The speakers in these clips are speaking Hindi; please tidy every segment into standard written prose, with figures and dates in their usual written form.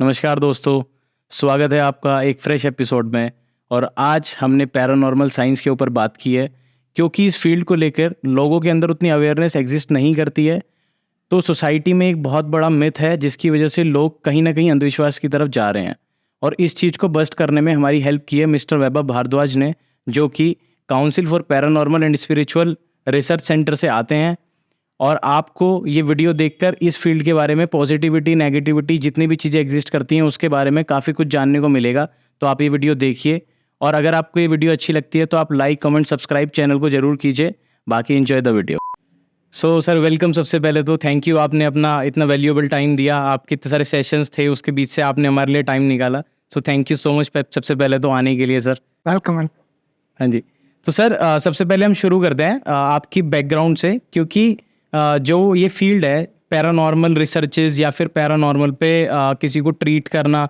नमस्कार दोस्तों, स्वागत है आपका एक फ्रेश एपिसोड में। और आज हमने पैरानॉर्मल साइंस के ऊपर बात की है, क्योंकि इस फील्ड को लेकर लोगों के अंदर उतनी अवेयरनेस एग्जिस्ट नहीं करती है। तो सोसाइटी में एक बहुत बड़ा मिथ है जिसकी वजह से लोग कहीं ना कहीं अंधविश्वास की तरफ जा रहे हैं। और इस चीज़ को बस्ट करने में हमारी हेल्प की है मिस्टर वैभव भारद्वाज ने, जो कि council for paranormal and spiritual research centre से आते हैं। और आपको ये वीडियो देखकर इस फील्ड के बारे में पॉजिटिविटी, नेगेटिविटी, जितनी भी चीज़ें एग्जिस्ट करती हैं उसके बारे में काफ़ी कुछ जानने को मिलेगा। तो आप ये वीडियो देखिए, और अगर आपको ये वीडियो अच्छी लगती है तो आप लाइक, कमेंट, सब्सक्राइब चैनल को जरूर कीजिए। बाकी enjoy the video. So sir, welcome. सबसे पहले तो थैंक यू, आपने अपना इतना वैल्यूएबल टाइम दिया। आपके इतने सारे सेशंस थे, उसके बीच से आपने हमारे लिए टाइम निकाला। So thank you so much सबसे पहले तो आने के लिए सर। वेलकम। हाँ जी। तो सर, सबसे पहले हम शुरू करते हैं आपकी बैकग्राउंड से, क्योंकि जो ये फील्ड है पैरानॉर्मल रिसर्चेज या फिर पैरानॉर्मल पे किसी को ट्रीट करना,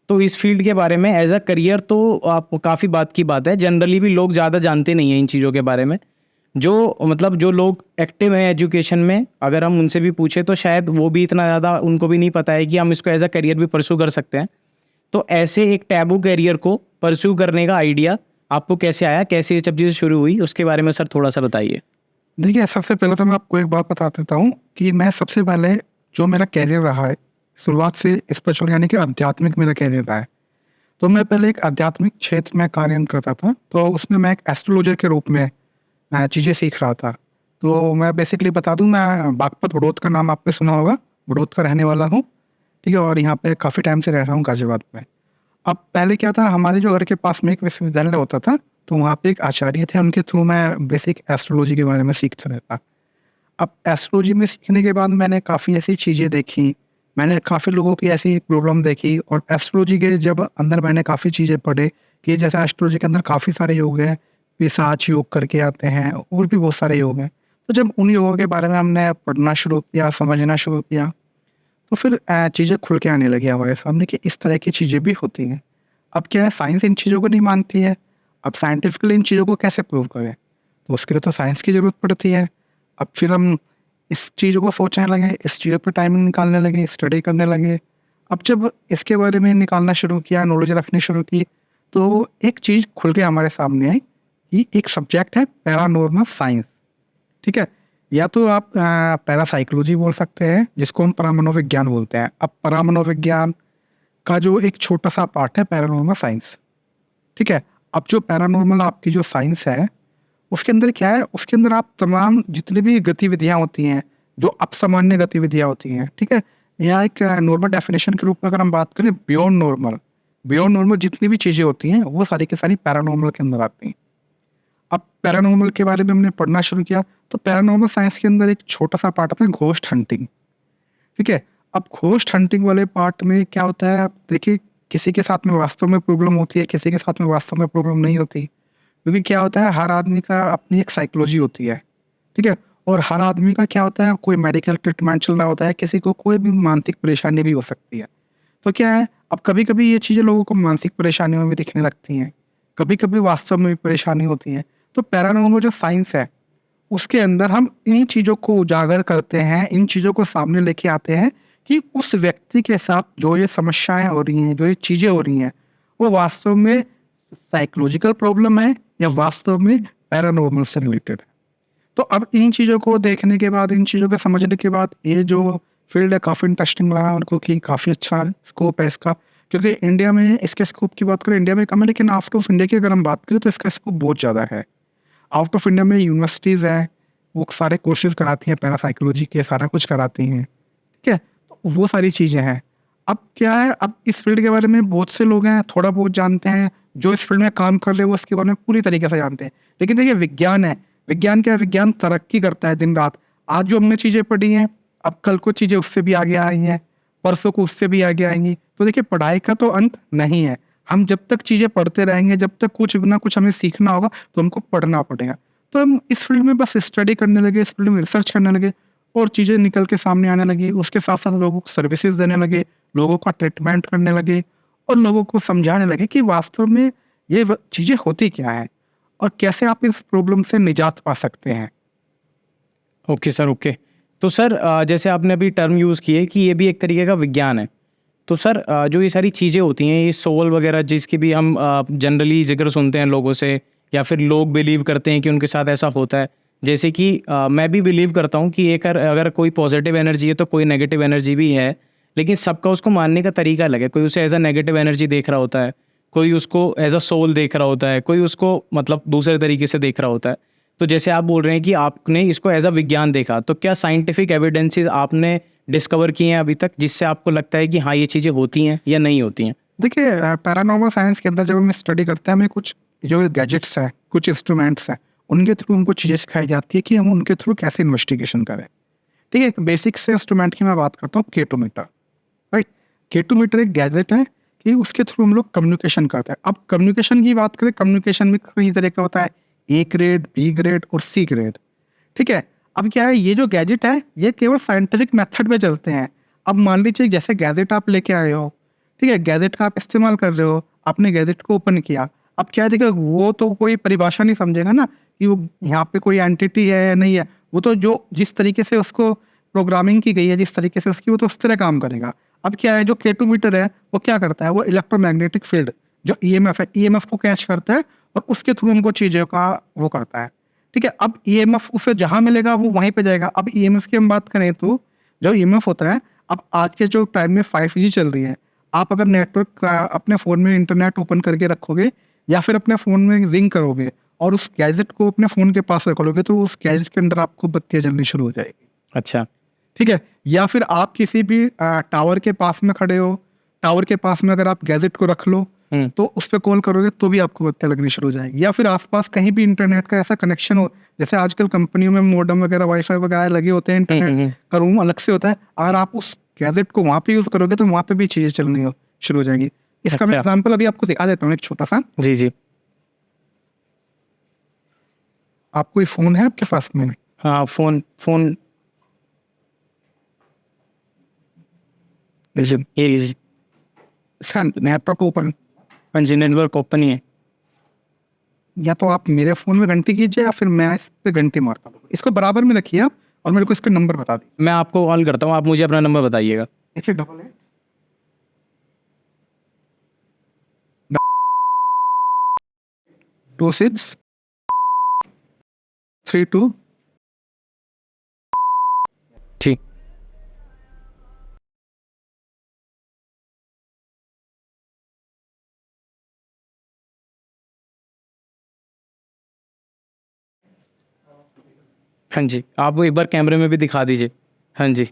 तो इस फील्ड के बारे में एज अ करियर तो आप काफ़ी बात की बात है। जनरली भी लोग ज़्यादा जानते नहीं हैं इन चीज़ों के बारे में। जो लोग एक्टिव हैं एजुकेशन में, अगर हम उनसे भी पूछे तो शायद वो भी इतना ज़्यादा उनको भी नहीं पता है कि हम इसको एज अ करियर भी परस्यू कर सकते हैं। तो ऐसे एक टैबू करियर को परस्यू करने का आइडिया आपको कैसे आया, कैसे ये सब चीज़ें शुरू हुई, उसके बारे में सर थोड़ा सा बताइए। देखिए, सबसे पहले तो मैं आपको एक बात बता देता हूँ कि मैं सबसे पहले जो मेरा कैरियर रहा है, शुरुआत से स्पिरिचुअल यानी कि आध्यात्मिक मेरा कैरियर रहा है। तो मैं पहले एक आध्यात्मिक क्षेत्र में कार्य करता था, तो उसमें मैं एक एस्ट्रोलॉजर के रूप में चीज़ें सीख रहा था। तो मैं बेसिकली बता दूँ, मैं बागपत बड़ौद का नाम आपने सुना होगा, बड़ौद का रहने वाला हूँ, ठीक है। और यहाँ पे काफ़ी टाइम से रह रहा हूँ गाजियाबाद में। अब पहले क्या था, हमारे जो घर के पास में एक विश्वविद्यालय होता था, तो वहाँ पे एक आचार्य थे, उनके थ्रू मैं बेसिक एस्ट्रोलॉजी के बारे में सीखता रहता। अब एस्ट्रोलॉजी में सीखने के बाद मैंने काफ़ी ऐसी चीज़ें देखी, मैंने काफ़ी लोगों की ऐसी प्रॉब्लम देखी, और एस्ट्रोलॉजी के जब अंदर मैंने काफ़ी चीज़ें पढ़े कि जैसे एस्ट्रोलॉजी के अंदर काफ़ी सारे योग हैं, पिशाच योग करके आते हैं, और भी बहुत सारे योग हैं। तो जब उन योगों के बारे में हमने पढ़ना शुरू किया, समझना शुरू किया, तो फिर चीज़ें खुल के आने लगी हमारे सामने कि इस तरह की चीज़ें भी होती हैं। अब क्या है, साइंस इन चीज़ों को नहीं मानती है। अब साइंटिफिकली इन चीज़ों को कैसे प्रूव करें, तो उसके लिए तो साइंस की ज़रूरत पड़ती है। अब फिर हम इस चीज़ों को सोचने लगे, इस चीज़ों पर टाइमिंग निकालने लगे, स्टडी करने लगे। अब जब इसके बारे में निकालना शुरू किया, नॉलेज रखनी शुरू की, तो एक चीज़ खुल के हमारे सामने आई कि एक सब्जेक्ट है पैरानॉर्मल साइंस, ठीक है। या तो आप पैरासाइकोलॉजी बोल सकते हैं, जिसको हम परामनोविज्ञान बोलते हैं। अब परामनोविज्ञान का जो एक छोटा सा पार्ट है पैरानॉर्मल साइंस, ठीक है। अब जो पैरानॉर्मल आपकी जो साइंस है, उसके अंदर क्या है, उसके अंदर आप तमाम जितनी भी गतिविधियां होती हैं, जो असामान्य गतिविधियां होती हैं, ठीक है, या एक नॉर्मल डेफिनेशन के रूप में अगर हम बात करें, बियॉन्ड नॉर्मल जितनी भी चीज़ें होती हैं, वो सारी की सारी पैरानॉर्मल के अंदर आती हैं। अब पैरानॉर्मल के बारे में हमने पढ़ना शुरू किया, तो पैरानॉर्मल साइंस के अंदर एक छोटा सा पार्ट आता है घोस्ट हंटिंग, ठीक है। अब घोस्ट हंटिंग वाले पार्ट में क्या होता है, आप देखिए, किसी के साथ में वास्तव में प्रॉब्लम होती है, किसी के साथ में वास्तव में प्रॉब्लम नहीं होती, क्योंकि क्या होता है, हर आदमी का अपनी एक साइकोलॉजी होती है, ठीक है। और हर आदमी का क्या होता है, कोई मेडिकल ट्रीटमेंट चल रहा होता है, किसी को कोई भी मानसिक परेशानी भी हो सकती है। तो क्या है, अब कभी कभी ये चीज़ें लोगों को मानसिक परेशानियों में भी दिखने लगती हैं, कभी कभी वास्तव में भी परेशानी होती है। तो पैरानॉर्मल जो साइंस है, उसके अंदर हम इन चीज़ों को उजागर करते हैं, इन चीज़ों को सामने लेके आते हैं कि उस व्यक्ति के साथ जो ये समस्याएं हो रही हैं, जो ये चीज़ें हो रही हैं, वो वास्तव में साइकोलॉजिकल प्रॉब्लम है या वास्तव में पैरानॉर्मल से रिलेटेड है। तो अब इन चीज़ों को देखने के बाद, इन चीज़ों को समझने के बाद, ये जो फील्ड है काफ़ी इंटरेस्टिंग लगा उनको कि काफ़ी अच्छा स्कोप है इसका। क्योंकि इंडिया में इसके स्कोप की बात करें, इंडिया में कम है, लेकिन आउट ऑफ इंडिया की अगर हम बात करें तो इसका स्कोप बहुत ज़्यादा है। आउट ऑफ इंडिया में यूनिवर्सिटीज़ हैं, वो सारे कोर्सेज कराती हैं, पैरासाइकोलॉजी के सारा कुछ कराती हैं, ठीक है। तो वो सारी चीज़ें हैं। अब क्या है, अब इस फील्ड के बारे में बहुत से लोग हैं, थोड़ा बहुत जानते हैं, जो इस फील्ड में काम कर रहे हैं वो इसके बारे में पूरी तरीके से जानते हैं। लेकिन देखिए, विज्ञान है, विज्ञान क्या है, विज्ञान तरक्की करता है दिन रात। आज जो हमने चीज़ें पढ़ी हैं, अब कल को चीज़ें उससे भी आगे आई हैं, परसों को उससे भी आगे आएंगी। तो देखिए, पढ़ाई का तो अंत नहीं है। हम जब तक चीज़ें पढ़ते रहेंगे, जब तक कुछ ना कुछ हमें सीखना होगा, तो हमको पढ़ना पड़ेगा। तो हम इस फील्ड में बस स्टडी करने लगे, इस फील्ड में रिसर्च करने लगे, और चीज़ें निकल के सामने आने लगी। उसके साथ साथ लोगों को सर्विसेज देने लगे, लोगों का ट्रीटमेंट करने लगे, और लोगों को समझाने लगे कि वास्तव में ये चीज़ें होती क्या हैं और कैसे आप इस प्रॉब्लम से निजात पा सकते हैं। Okay sir, okay. तो सर, जैसे आपने अभी टर्म यूज़ किए कि ये भी एक तरीके का विज्ञान है, तो सर जो ये सारी चीज़ें होती हैं, ये सोल वगैरह जिसकी भी हम जनरली जिक्र सुनते हैं लोगों से, या फिर लोग बिलीव करते हैं कि उनके साथ ऐसा होता है, जैसे कि मैं भी बिलीव करता हूँ कि एक अगर कोई पॉजिटिव एनर्जी है तो कोई नेगेटिव एनर्जी भी है, लेकिन सबका उसको मानने का तरीका अलग है। कोई उसे एज अ नेगेटिव एनर्जी देख रहा होता है, कोई उसको एज अ सोल देख रहा होता है, कोई उसको मतलब दूसरे तरीके से देख रहा होता है। तो जैसे आप बोल रहे हैं कि आपने इसको एज अ विज्ञान देखा, तो क्या साइंटिफिक एविडेंसेस आपने डिस्कवर किए हैं अभी तक जिससे आपको लगता है कि हाँ ये चीज़ें होती हैं या नहीं होती हैं? देखिए पैरानॉर्मल साइंस के अंदर जब हम स्टडी करते हैं, हमें कुछ जो गैजेट्स हैं, कुछ इंस्ट्रूमेंट्स हैं, उनके थ्रू हमको चीज़ें सिखाई जाती है कि हम उनके थ्रू कैसे इन्वेस्टिगेशन करें। ठीक है, एक बेसिक से इंस्ट्रूमेंट की मैं बात करता हूँ, केटोमीटर। राइट, केटोमीटर एक गैजेट है कि उसके थ्रू हम लोग कम्युनिकेशन करते हैं। अब कम्युनिकेशन की बात करें, कम्युनिकेशन में कई तरह का होता है, ए ग्रेड, बी ग्रेड और सी ग्रेड। ठीक है, अब क्या है, ये जो गैजेट है ये केवल साइंटिफिक मेथड में चलते हैं। अब मान लीजिए जैसे गैजेट आप लेके आए हो, ठीक है, गैजेट का आप इस्तेमाल कर रहे हो, आपने गैजेट को ओपन किया, अब क्या देखिए, वो तो कोई परिभाषा नहीं समझेगा ना कि वो यहाँ पे कोई एंटिटी है या नहीं है। वो तो जो जिस तरीके से उसको प्रोग्रामिंग की गई है, जिस तरीके से उसकी, वो तो उस तरह काम करेगा। अब क्या है, जो केटोमीटर है वो क्या करता है, वो इलेक्ट्रोमैग्नेटिक फील्ड जो ईएमएफ है, ईएमएफ को कैच करता है और उसके थ्रू हमको चीज़ों का वो करता है। ठीक है, अब ईएमएफ उसे जहाँ मिलेगा वो वहीं पे जाएगा। अब ईएमएफ की हम बात करें तो जो ईएमएफ होता है, अब आज के जो टाइम में 5G चल रही है, आप अगर नेटवर्क अपने फ़ोन में इंटरनेट ओपन करके रखोगे या फिर अपने फ़ोन में रिंग करोगे और उस गैजेट को अपने फ़ोन के पास रख लोगे, तो उस गैजेट के अंदर आपको बत्तियाँ जलनी शुरू हो जाएगी। अच्छा। ठीक है, या फिर आप किसी भी टावर के पास में खड़े हो, टावर के पास में अगर आप गैजेट को रख लो तो उस पर कॉल करोगे तो भी आपको बत्तियाँ लगनी शुरू हो जाएगी। या फिर आसपास कहीं भी इंटरनेट का ऐसा कनेक्शन हो, जैसे आजकल कंपनियों में मॉडेम वगैरह, वाईफाई वगैरह लगे होते हैं, इंटरनेट का रूम अलग से होता है, अगर आप उस गैजेट को वहाँ पे यूज़ करोगे तो वहाँ पे भी चीज़ें चलनी शुरू हो जाएंगी। इसका मैं अच्छा। एग्जाम्पल अभी आपको दिखा देता हूँ, एक छोटा सा। जी जी। आप कोई फ़ोन है आपके पास में? हाँ, फोन फोन लीजिए, ये लीजिए। इसका नेटवर्क ओपन, हाँ जी, नेटवर्क ओपन ही है। या तो आप मेरे फ़ोन में घंटी कीजिए या फिर मैं इस पे घंटी मारता हूँ। इसको बराबर में रखिए आप और मेरे को इसका नंबर बता दीजिए। मैं आपको कॉल करता हूँ, आप मुझे अपना नंबर बताइएगा। देखिए, 88 26 32। ठीक। हाँ जी, आप वो एक बार कैमरे में भी दिखा दीजिए। हाँ जी।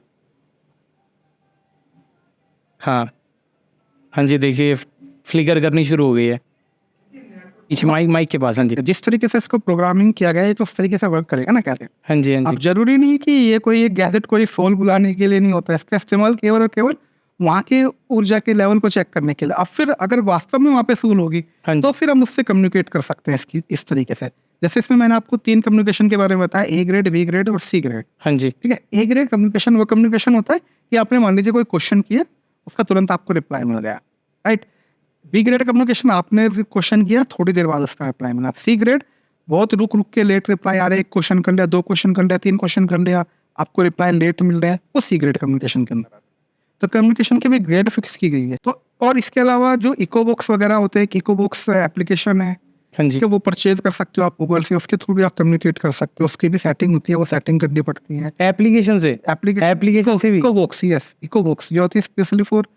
हाँ। हाँ जी, देखिए फ्लिकर करनी शुरू हो गई है। पीछे माइक माइक के पास। हाँ जी। जिस तरीके से इसको प्रोग्रामिंग किया गया है तो उस तरीके से वर्क करेगा ना कहते हैं। हाँ जी। हाँ अब जी। जरूरी नहीं कि ये कोई एक गैजेट कोई सोल बुलाने के लिए नहीं होता है, इसका इस्तेमाल केवल और केवल वहाँ के ऊर्जा के लेवल को चेक करने के लिए। अब फिर अगर वास्तव में वहाँ पे सोल होगी हाँ जी। तो फिर हम उससे कम्युनिकेट कर सकते हैं इसकी इस तरीके से। जैसे इसमें मैंने आपको 3 कम्युनिकेशन के बारे में बताया, ए ग्रेड, बी ग्रेड और सी ग्रेड। हाँ जी। ठीक है, ए ग्रेड कम्युनिकेशन वो कम्युनिकेशन होता है कि आपने मान लीजिए कोई क्वेश्चन किया, उसका तुरंत आपको रिप्लाई मिल गया। राइट, बी ग्रेड कम्युनिकेशन, आपने क्वेश्चन किया, थोड़ी देर बाद उसका रिप्लाई मिला। सी ग्रेड, बहुत रुक रुक के लेट रिप्लाई आ रहे, 1 क्वेश्चन कर लिया, 2 क्वेश्चन कर लिया, 3 क्वेश्चन कर लिया, आपको रिप्लाई लेट मिल रहा है, वो सी ग्रेड कम्युनिकेशन के अंदर आता है। तो कम्युनिकेशन की भी ग्रेड फिक्स की गई है। तो और इसके अलावा जो इकोबॉक्स वगैरह होते हैं, इकोबॉक्स एप्लीकेशन है, हाँ जी। कि वो परचेज कर सकते हो आप गूगल से, उसके थ्रू भी आप कम्युनिकेट कर सकते हो। उसकी भी सेटिंग होती है, वो सेटिंग करनी पड़ती है एप्लीकेशन से एप्लीकेशन से भी। इकोबॉक्स, यस, इकोबॉक्स जो होती है स्पेशली फॉर।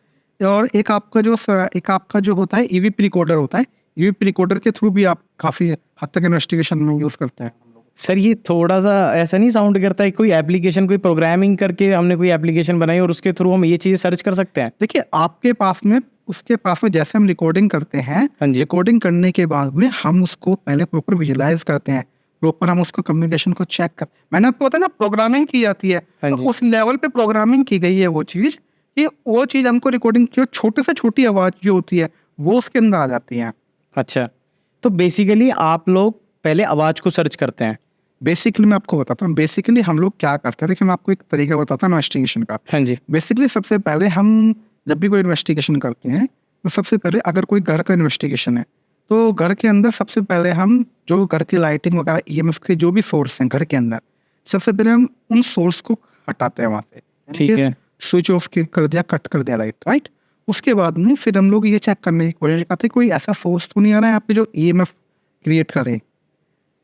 और एक आपका जो होता है ईवीपी रिकॉर्डर होता है, ईवीपी रिकॉर्डर के थ्रू भी आप काफी हद तक इन्वेस्टिगेशन में यूज करते हैं। सर ये थोड़ा सा ऐसा नहीं साउंड करता है, कोई एप्लीकेशन, कोई प्रोग्रामिंग करके हमने कोई एप्लीकेशन बनाई और उसके थ्रू हम ये चीज़ें सर्च कर सकते हैं? देखिए, आपके पास में, उसके पास में जैसे हम रिकॉर्डिंग करते हैं, हाँ जी। रिकॉर्डिंग करने के बाद में हम उसको पहले प्रॉपर विजुलाइज करते हैं, प्रॉपर हम उसको कम्युनिकेशन को चेक कर, मैंने आपको बताया ना प्रोग्रामिंग की जाती है। हाँ तो जी। उस लेवल पे प्रोग्रामिंग की गई है वो चीज़, कि वो चीज़ हमको रिकॉर्डिंग की छोटे से छोटी आवाज़ जो होती है वो उसके अंदर आ जाती है। अच्छा, तो बेसिकली आप लोग पहले आवाज़ को सर्च करते हैं? बेसिकली मैं आपको बताता हूँ, बेसिकली हम लोग क्या करते हैं, देखिए मैं आपको एक तरीका बताता हूँ इन्वेस्टिगेशन का। हाँ जी। बेसिकली सबसे पहले हम जब भी कोई इन्वेस्टिगेशन करते हैं तो सबसे पहले अगर कोई घर का इन्वेस्टिगेशन है तो घर के अंदर सबसे पहले हम जो घर की लाइटिंग वगैरह, ईएमएफ के जो भी सोर्स हैं घर के अंदर, सबसे पहले हम उन सोर्स को हटाते हैं वहाँ से। ठीक है। स्विच ऑफ कर दिया, कट कर दिया, राइट। उसके बाद में फिर हम लोग ये चेक करने की कोशिश करते हैं कोई ऐसा फोर्स तो नहीं आ रहा है यहाँ पे जो EMF क्रिएट करे,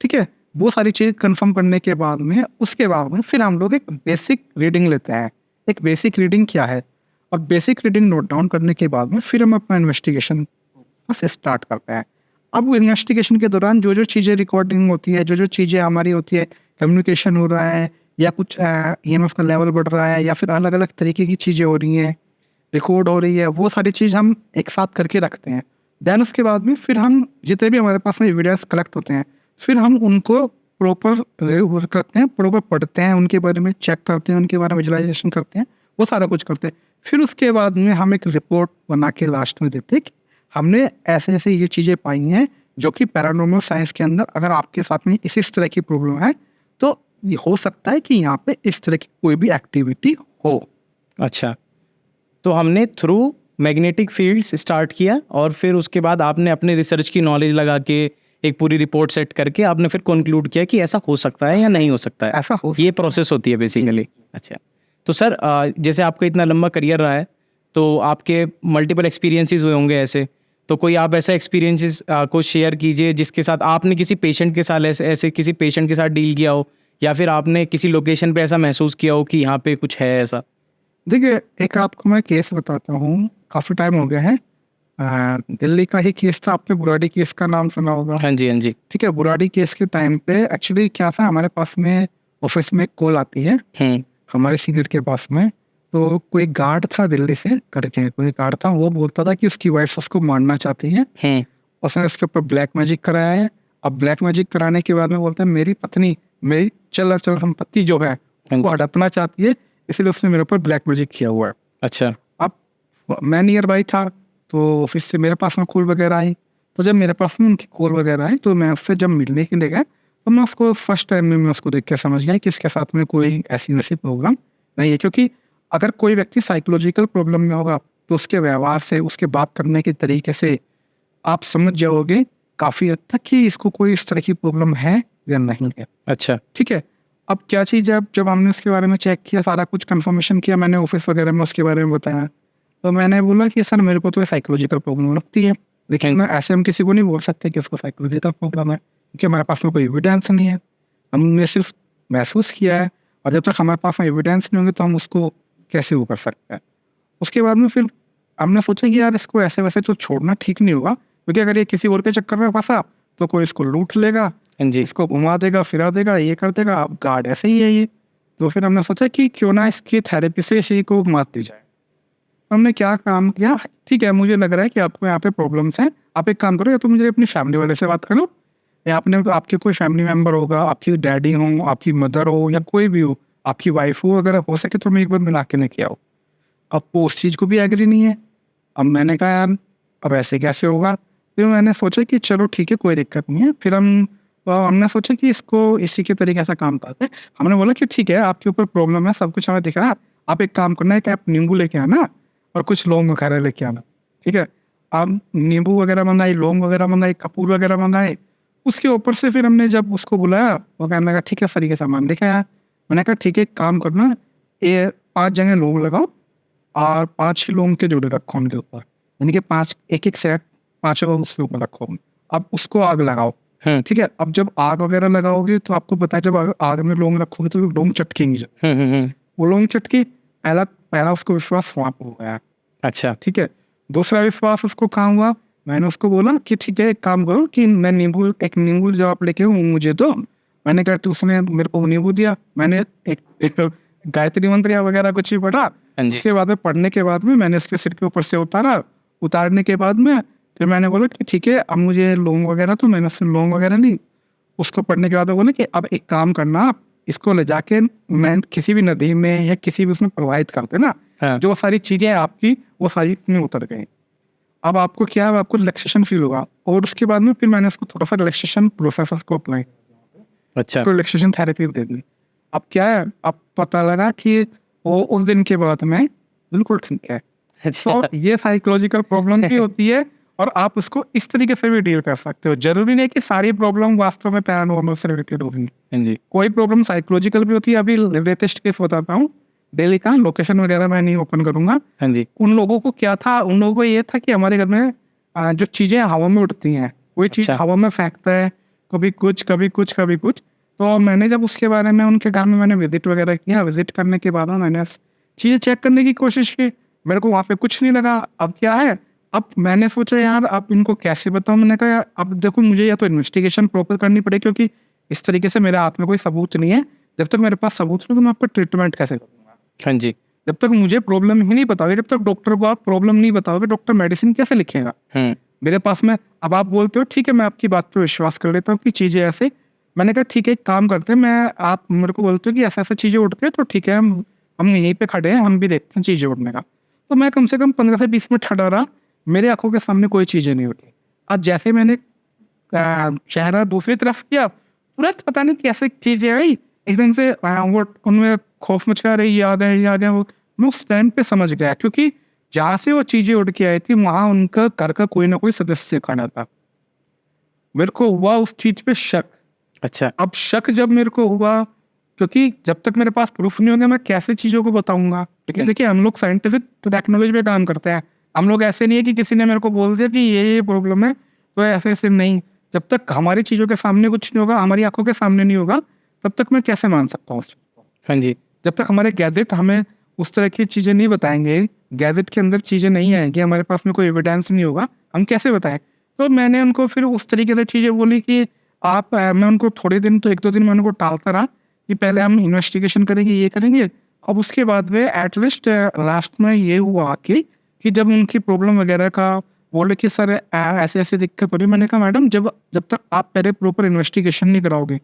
ठीक है। वो सारी चीज़ कंफर्म करने के बाद में उसके बाद में फिर हम लोग एक बेसिक रीडिंग लेते हैं। एक बेसिक रीडिंग क्या है, और बेसिक रीडिंग नोट डाउन करने के बाद में फिर हम अपना इन्वेस्टिगेशन से स्टार्ट करते हैं। अब इन्वेस्टिगेशन के दौरान जो जो चीज़ें रिकॉर्डिंग होती है, जो जो चीज़ें हमारी होती है, कम्युनिकेशन हो रहा है या कुछ EMF का लेवल बढ़ रहा है या फिर अलग अलग तरीके की चीज़ें हो रही हैं, रिकॉर्ड हो रही है, वो सारी चीज़ हम एक साथ करके रखते हैं। देन उसके बाद में फिर हम जितने भी हमारे पास में एविडेंस कलेक्ट होते हैं फिर हम उनको प्रॉपर करते हैं, प्रॉपर पढ़ते हैं, उनके बारे में चेक करते हैं, उनके बारे में विजुअलाइजेशन करते हैं, वो सारा कुछ करते हैं। फिर उसके बाद में हम एक रिपोर्ट बना के लास्ट में देते हैं कि हमने ऐसे ऐसे ये चीज़ें पाई हैं जो कि पैरानॉर्मल साइंस के अंदर अगर आपके साथ में इस तरह की प्रॉब्लम है तो ये हो सकता है कि यहाँ पे इस तरह की कोई भी एक्टिविटी हो। अच्छा, तो हमने थ्रू मैग्नेटिक फील्ड्स स्टार्ट किया और फिर उसके बाद आपने अपने रिसर्च की नॉलेज लगा के एक पूरी रिपोर्ट सेट करके आपने फिर कंक्लूड किया कि ऐसा हो सकता है या नहीं हो सकता है, ऐसा हो ये प्रोसेस होती है बेसिकली। अच्छा, तो सर जैसे आपका इतना लंबा करियर रहा है तो आपके मल्टीपल एक्सपीरियंसेस हुए होंगे ऐसे, तो कोई आप ऐसा एक्सपीरियंसेस को शेयर कीजिए जिसके साथ आपने किसी पेशेंट के साथ ऐसे किसी पेशेंट के साथ डील किया हो या फिर आपने किसी लोकेशन पे ऐसा महसूस किया हो कि यहाँ पे कुछ है ऐसा। देखिए, एक आपको मैं केस बताता हूँ, काफ़ी टाइम हो गया है। दिल्ली का ही केस था, आपने बुराड़ी केस का नाम सुना होगा। हाँ जी, हाँ जी। ठीक है, बुराड़ी केस के टाइम पे एक्चुअली क्या था, हमारे पास में ऑफिस में कॉल आती है हमारे सीनियर के पास में। तो कोई गार्ड था दिल्ली से करके, कोई गार्ड था, वो बोलता था कि उसकी वाइफ उसको मारना चाहती है, उसने उसके ऊपर ब्लैक मैजिक कराया है। अब ब्लैक मैजिक कराने के बाद में बोलता है मेरी पत्नी मेरी चल संपत्ति जो है वो हड़पना चाहती है, इसलिए उसने मेरे ऊपर ब्लैक मैजिक किया हुआ है। अच्छा, अब मैं नियर बाई था तो ऑफिस से मेरे पास में कॉल वगैरह आई, तो जब मेरे पास में उनकी कॉल वगैरह आई तो मैं उससे जब मिलने के लिए गया तो मैं उसको फर्स्ट टाइम में मैं उसको देख के समझ गया कि इसके साथ में कोई ऐसी वैसी प्रॉब्लम नहीं है। क्योंकि अगर कोई व्यक्ति साइकोलॉजिकल प्रॉब्लम में होगा तो उसके व्यवहार से, उसके बात करने के तरीके से आप समझ जाओगे काफ़ी हद तक कि इसको कोई इस तरह की प्रॉब्लम है या नहीं है। अच्छा, ठीक है। अब क्या चीज़ है, जब हमने उसके बारे में चेक किया, सारा कुछ कंफर्मेशन किया, मैंने ऑफिस वगैरह में उसके बारे में बताया, तो मैंने बोला कि सर मेरे को तो साइकोलॉजिकल प्रॉब्लम लगती है, लेकिन ऐसे हम किसी को नहीं बोल सकते कि उसको साइकोलॉजिकल प्रॉब्लम है क्योंकि हमारे पास में कोई एविडेंस नहीं है। हमने सिर्फ महसूस किया है और जब तक हमारे पास में एविडेंस नहीं होंगे तो हम उसको कैसे वो कर सकते हैं। उसके बाद में फिर हमने सोचा कि यार इसको ऐसे वैसे तो छोड़ना ठीक नहीं होगा, क्योंकि अगर ये किसी और के चक्कर में फंसा तो कोई इसको लूट लेगा, इसको घुमा देगा, फिरा देगा, ये कर देगा। अब गार्ड ऐसे ही है ये। तो फिर हमने सोचा कि क्यों ना इसकी थेरेपी से इसी को मात दी जाए। हमने क्या काम किया, ठीक है मुझे लग रहा है कि आपको यहाँ पे प्रॉब्लम्स हैं, आप एक काम करो, या तो मुझे अपनी फैमिली वाले से बात करो, या आपने आपके कोई फैमिली मेम्बर होगा, आपकी डैडी हो, आपकी मदर हो, या कोई भी हो, आपकी वाइफ हो, अगर हो सके तो मैं एक बार मिला के लेके आओ। अब वो उस चीज़ को भी एग्री नहीं है। अब मैंने कहा यार अब ऐसे कैसे होगा। फिर मैंने सोचा कि चलो ठीक है कोई दिक्कत नहीं है। फिर हमने सोचा कि इसको इसी के तरीके से काम करते हैं। हमने बोला कि ठीक है आपके ऊपर प्रॉब्लम है, सब कुछ हमें दिख रहा है, आप एक काम करना है कि आप नींबू लेके आना और कुछ लौंग वगैरह लेके आना। ठीक है, आप नींबू वगैरह मंगाई, लौंग वगैरह मंगाई, कपूर वगैरह मंगाए। उसके ऊपर से फिर हमने जब उसको बुलाया वो कहने लगा ठीक है सर ये सामान लेके आया। मैंने कहा ठीक है काम करना, ये 5 जगह लौंग लगाओ और 5 ही लौंग के जोड़े रखो उनके ऊपर, यानी कि 5 एक सेट 5 लौंग उसके ऊपर रखो। अब उसको आग लगाओ। ठीक है, अब जब आग वगैरह लगाओगे तो आपको पता है जब आग में लौंग रखोगे तो लौंग चटकेंगे। वो लौंग चटकी, पहला उसको विश्वास वहाँ पर हो गया। अच्छा, ठीक है, दूसरा विश्वास उसको कहाँ हुआ, मैंने उसको बोला कि ठीक है एक काम करो कि मैं एक नींबू जो आप लेके हूँ मुझे दो। मैंने कहा तो उसने मेरे को नींबू दिया। मैंने एक गायत्री मंत्र वगैरह कुछ भी पढ़ा। उसके बाद में पढ़ने के बाद में मैंने उसके सिर के ऊपर से उतारने के बाद में फिर मैंने बोला कि ठीक है अब मुझे लौंग वगैरह, तो मैंने उससे लौंग वगैरह ली। उसको पढ़ने के बाद बोला कि अब एक काम करना, आप इसको ले जाके मैं किसी भी नदी में या किसी भी उसमें प्रवाहित कर देना। जो सारी चीज़ें आपकी वो सारी इसमें उतर गई। अब आपको क्या है, आपको रिलैक्सेशन फील होगा। और उसके बाद में फिर मैंने उसको थोड़ा सा रिलैक्सेशन प्रोसेस को अप्लाई, अच्छा, तो रिलैक्सेशन थेरेपी दे दी। अब क्या है, अब पता लगा कि वो उस दिन के बाद में बिल्कुल ठीक है। तो ये साइकोलॉजिकल प्रॉब्लम भी होती है और आप उसको इस तरीके से भी डील कर सकते हो। जरूरी नहीं कि सारी प्रॉब्लम वास्तव में पैरानॉर्मल से रिलेटेड होगी। कोई प्रॉब्लम साइकोलॉजिकल भी होती है। अभी लेटेस्ट केस बताता हूँ, दिल्ली का लोकेशन वगैरह मैं नहीं ओपन करूंगा। हाँ जी। उन लोगों को क्या था, उन लोगों को ये था कि हमारे घर में जो चीजें हवा में उड़ती हैं, कोई चीज अच्छा। हवा में फेंकता है, कभी कुछ कभी कुछ कभी कुछ। तो मैंने जब उसके बारे में उनके घर में मैंने विजिट वगैरह किया, विजिट करने के बाद में मैंने चीजें चेक करने की कोशिश की, मेरे को वहाँ पे कुछ नहीं लगा। अब क्या है, अब मैंने सोचा यार अब इनको कैसे बताऊं। मैंने कहा यार अब देखो मुझे या तो इन्वेस्टिगेशन प्रॉपर करनी पड़ेगी, क्योंकि इस तरीके से मेरे हाथ में कोई सबूत नहीं है। जब तक मेरे पास सबूत नहीं तो मैं आपको ट्रीटमेंट कैसे करूंगा। हाँ जी। जब तक मुझे प्रॉब्लम ही नहीं बताओगे, जब तक डॉक्टर को आप प्रॉब्लम नहीं बताओगे, डॉक्टर मेडिसिन कैसे लिखेगा मेरे पास में। अब आप बोलते हो ठीक है मैं आपकी बात पे विश्वास कर लेता हूँ कि चीज़ें ऐसे। मैंने कहा ठीक है एक काम करते हैं, मैं आप मेरे को बोलते हो कि ऐसा ऐसा चीज़ें उठती है तो ठीक है, हम यहीं पे खड़े हैं, हम भी देखते हैं चीज़ें उठने का। तो मैं कम से कम 15 से 20 मिनट खड़ा रहा, मेरे आंखों के सामने कोई चीज़ें नहीं उठी। आज जैसे मैंने चेहरा दूसरी तरफ किया, तुरंत पता नहीं कैसे चीज़ें आई एकदम से, वो उनमें खौफ मचा रही, याद है वो। मैं उस टाइम पे समझ गया, क्योंकि जहाँ से वो चीज़ें उड़ के आई थी वहाँ उनका घर का कोई ना कोई सदस्य खड़ा था। मेरे को हुआ उस चीज़ पे शक। अच्छा। अब शक जब मेरे को हुआ, क्योंकि जब तक मेरे पास प्रूफ नहीं होगा मैं कैसे चीज़ों को बताऊंगा। लेकिन देखिए हम लोग साइंटिफिक टेक्नोलॉजी पे काम करते हैं, हम लोग ऐसे नहीं है कि किसी ने मेरे को बोल दिया कि ये प्रॉब्लम है तो ऐसे ऐसे नहीं। जब तक हमारी चीज़ों के सामने कुछ नहीं होगा, हमारी आंखों के सामने नहीं होगा, तब तक मैं कैसे मान सकता हूँ उस चीज़ को। हाँ जी। जब तक हमारे गैजेट हमें उस तरह की चीज़ें नहीं बताएंगे, गैजेट के अंदर चीज़ें नहीं आएंगी, हमारे पास में कोई एविडेंस नहीं होगा, हम कैसे बताएं। तो मैंने उनको फिर उस तरीके से चीज़ें बोली कि आप मैं उनको थोड़े दिन तो 1-2 दिन मैं उनको टालता रहा कि पहले हम इन्वेस्टिगेशन करेंगे, ये करेंगे। अब उसके बाद में एटलीस्ट लास्ट में ये हुआ कि जब उनकी प्रॉब्लम वगैरह का बोले कि सर ऐसे ऐसे दिक्कत हो रही। मैंने कहा मैडम जब तक आप पहले प्रॉपर इन्वेस्टिगेशन नहीं कराओगे,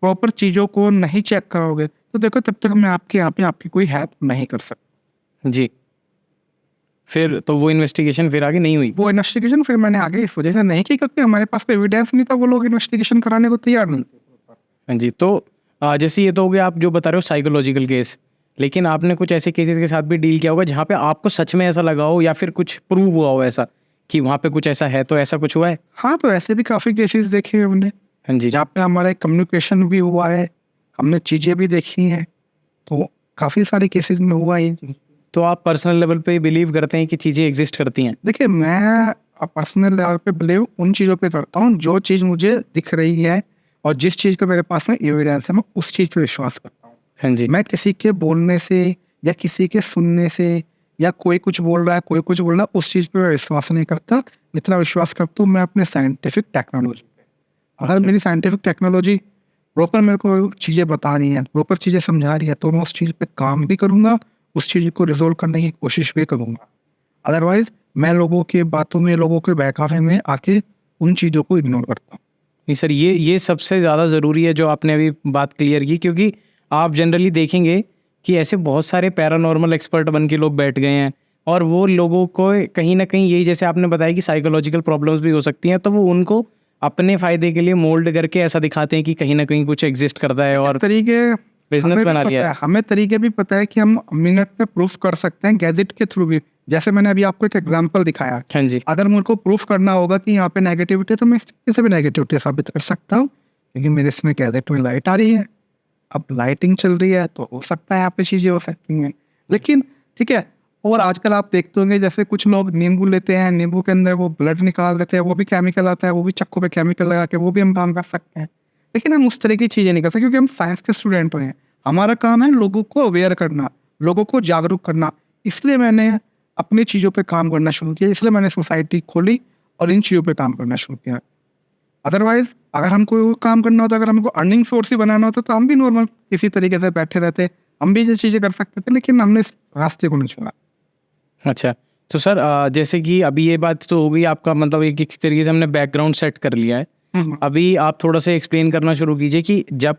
प्रॉपर चीज़ों को नहीं चेक कराओगे, तो देखो तब तक मैं आपके यहाँ पे आपकी कोई हेल्प नहीं कर सकता। जी। फिर तो वो इन्वेस्टिगेशन फिर आगे नहीं हुई? वो इन्वेस्टिगेशन फिर मैंने आगे इस वजह से नहीं की क्योंकि हमारे पास कोई एविडेंस नहीं था, वो लोग इन्वेस्टिगेशन कराने को तैयार नहीं थे। हाँ जी। तो जैसे ये तो हो गया आप जो बता रहे हो साइकोलॉजिकल केस, लेकिन आपने कुछ ऐसे केसेस के साथ भी डील किया होगा जहाँ पे आपको सच में ऐसा लगा हो या फिर कुछ प्रूव हुआ हो ऐसा कि वहाँ पे कुछ ऐसा है, तो ऐसा कुछ हुआ है? हाँ, तो ऐसे भी काफ़ी केसेस देखे हैं हमने, हाँ जी। जहाँ पे हमारा कम्युनिकेशन भी हुआ है, हमने चीज़ें भी देखी हैं, तो काफ़ी सारे केसेस में हुआ ये चीज़। तो आप पर्सनल लेवल पे बिलीव करते हैं कि चीज़ें एग्जिस्ट करती हैं? देखिए मैं पर्सनल लेवल पे बिलीव उन चीज़ों पे करता हूँ जो चीज़ मुझे दिख रही है और जिस चीज़ का मेरे पास में एविडेंस है, मैं उस चीज़ पे विश्वास करता हूँ। हाँ जी। मैं किसी के बोलने से या किसी के सुनने से या कोई कुछ बोल रहा है, कोई कुछ बोल रहा है, उस चीज़ पे मैं विश्वास नहीं करता। जितना विश्वास करता हूँ मैं अपने साइंटिफिक टेक्नोलॉजी पे। अगर मेरी साइंटिफिक टेक्नोलॉजी प्रॉपर मेरे को चीज़ें बता रही है, प्रॉपर चीज़ें समझा रही है, तो मैं उस चीज़ पे काम भी करूँगा, उस चीज़ को रिजोल्व करने की कोशिश भी करूँगा। अदरवाइज मैं लोगों की बातों में, लोगों के बहकावे में आके उन चीज़ों को इग्नोर करता हूँ। नहीं सर, ये सबसे ज़्यादा ज़रूरी है जो आपने अभी बात क्लियर की, क्योंकि आप जनरली देखेंगे कि ऐसे बहुत सारे पैरानॉर्मल एक्सपर्ट बन के लोग बैठ गए हैं और वो लोगों को कहीं ना कहीं यही, जैसे आपने बताया कि साइकोलॉजिकल प्रॉब्लम्स भी हो सकती हैं, तो वो उनको अपने फ़ायदे के लिए मोल्ड करके ऐसा दिखाते हैं कि कहीं ना कहीं कुछ एग्जिस्ट करता है और तरीके बिजनेस हमें भी बना लिया पता है। है, हमें तरीके भी पता है कि हम मिनट में प्रूफ कर सकते हैं गैजेट के थ्रू भी। जैसे मैंने अभी आपको एक एग्जांपल दिखाया, हाँ जी। अगर मुझे को प्रूफ करना होगा कि यहाँ पे नेगेटिविटी है तो मैं इस तरीके से भी नेगेटिविटी साबित कर सकता हूँ, क्योंकि मेरे इसमें गैजेट में लाइट आ रही है। अब लाइटिंग चल रही है तो हो सकता है यहाँ पे चीज़ें हो सकती हैं। लेकिन ठीक है, और आजकल आप देखते होंगे जैसे कुछ लोग नींबू लेते हैं, नींबू के अंदर वो ब्लड निकाल देते हैं, वो भी केमिकल आता है, वो भी चक्कू पे केमिकल लगा के वो भी हम काम कर सकते हैं। लेकिन हम उस तरह की चीज़ें नहीं कर सकते क्योंकि हम साइंस के स्टूडेंट हैं। हमारा काम है लोगों को अवेयर करना, लोगों को जागरूक करना। इसलिए मैंने अपनी चीज़ों पे काम करना शुरू किया, इसलिए मैंने सोसाइटी खोली और इन चीज़ों पे काम करना शुरू किया। अदरवाइज अगर हमको वो काम करना होता, अगर हमको अर्निंग सोर्स ही बनाना होता, तो हम भी नॉर्मल किसी तरीके से बैठे रहते, हम भी ये चीज़ें कर सकते थे, लेकिन हमने इस रास्ते को नहीं चुना। अच्छा, तो सर जैसे कि अभी ये बात तो हो गई आपका, मतलब एक तरीके से हमने बैकग्राउंड सेट कर लिया है। अभी आप थोड़ा सा एक्सप्लेन करना शुरू कीजिए कि जब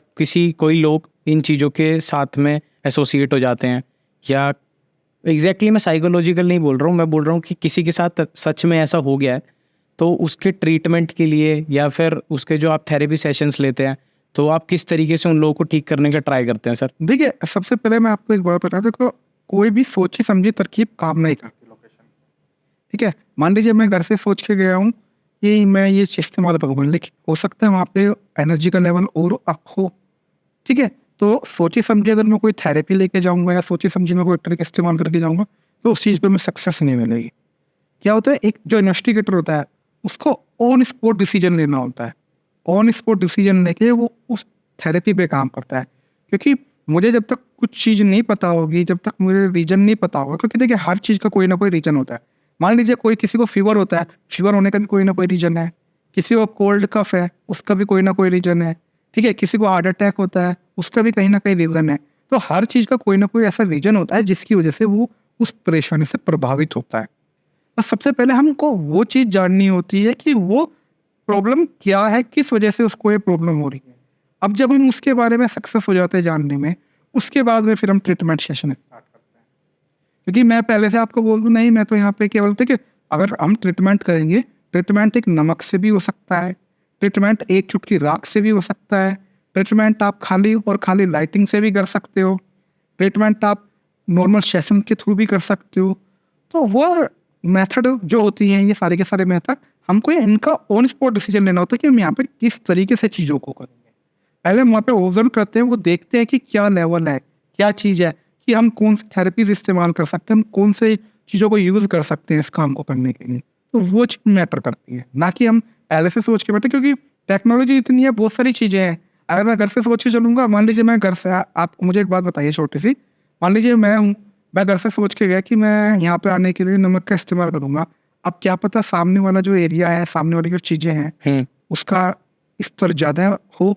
कोई लोग इन चीज़ों के साथ में एसोसिएट हो जाते हैं, या एग्जैक्टली मैं साइकोलॉजिकल नहीं बोल रहा हूँ, मैं बोल रहा हूँ कि किसी के साथ सच में ऐसा हो गया है, तो उसके ट्रीटमेंट के लिए या फिर उसके जो आप थेरेपी सेशंस लेते हैं, तो आप किस तरीके से उन लोगों को ठीक करने का ट्राई करते हैं सर? देखिए, सबसे पहले मैं आपको एक बात बता दूं, देखो कोई भी सोची समझी तरकीब काम नहीं करती लोकेशन। ठीक है, मान लीजिए मैं घर से सोच के गया हूँ कि मैं ये इस्तेमाल करूँगा, लेकिन हो सकता है वहाँ पे एनर्जी का लेवल और अप हो। ठीक है, तो सोची समझी अगर मैं कोई थेरेपी लेके जाऊंगा या सोची समझी मैं कोई ट्रिक इस्तेमाल करके जाऊंगा तो उस चीज़ पे मैं सक्सेस नहीं मिलेगी। क्या होता है, एक जो इन्वेस्टिगेटर होता है उसको ऑन स्पॉट डिसीजन लेना होता है। ऑन स्पॉट डिसीजन लेके वो उस थेरेपी पे काम करता है, क्योंकि मुझे जब तक कुछ चीज़ नहीं पता होगी, जब तक मुझे रीजन नहीं पता होगा, क्योंकि देखिए हर चीज़ का कोई ना कोई रीजन होता है। मान लीजिए कोई किसी को फीवर होता है, फीवर होने का भी कोई ना कोई रीजन है। किसी को कोल्ड कफ है, उसका भी कोई ना कोई रीजन है। ठीक है, किसी को हार्ट अटैक होता है, उसका भी कहीं ना कहीं रीजन है। तो हर चीज़ का कोई ना कोई ऐसा रीजन होता है जिसकी वजह से वो उस परेशानी से प्रभावित होता है। तो सबसे पहले हमको वो चीज़ जाननी होती है कि वो प्रॉब्लम क्या है, किस वजह से उसको ये प्रॉब्लम हो रही है। अब जब हम उसके बारे में सक्सेस हो जाते हैं जानने में, उसके बाद में फिर हम ट्रीटमेंट सेशन स्टार्ट करते हैं। क्योंकि मैं पहले से आपको बोल दूं, नहीं मैं तो यहाँ पे केवल देखिए, अगर हम ट्रीटमेंट करेंगे, ट्रीटमेंट एक नमक से भी हो सकता है, ट्रीटमेंट एक चुटकी राख से भी हो सकता है, ट्रीटमेंट आप खाली और खाली लाइटिंग से भी कर सकते हो, ट्रीटमेंट आप नॉर्मल सेशन के थ्रू भी कर सकते हो। तो वो मेथड जो होती हैं, ये सारे के सारे मेथड, हमको इनका ऑन स्पॉट डिसीजन लेना होता है कि हम यहाँ पे किस तरीके से चीज़ों को करेंगे। पहले हम वहाँ पे ऑब्जर्व करते हैं, वो देखते हैं कि क्या लेवल है, क्या चीज़ है, कि हम कौन सी थेरेपीज इस्तेमाल कर सकते हैं, हम कौन से चीज़ों को यूज़ कर सकते हैं इस काम को करने के लिए। तो वो चीज़ मैटर करती है, ना कि हम पहले से सोच के बैठे, क्योंकि टेक्नोलॉजी इतनी है, बहुत सारी चीज़ें हैं। अगर मैं घर से सोच के चलूँगा, मान लीजिए मैं घर से, आप मुझे एक बात बताइए छोटी सी, मान लीजिए मैं घर से सोच के गया कि मैं यहाँ पे आने के लिए नमक का इस्तेमाल करूँगा। अब क्या पता सामने वाला जो एरिया है, सामने वाली जो चीज़ें हैं, उसका स्तर ज़्यादा हो,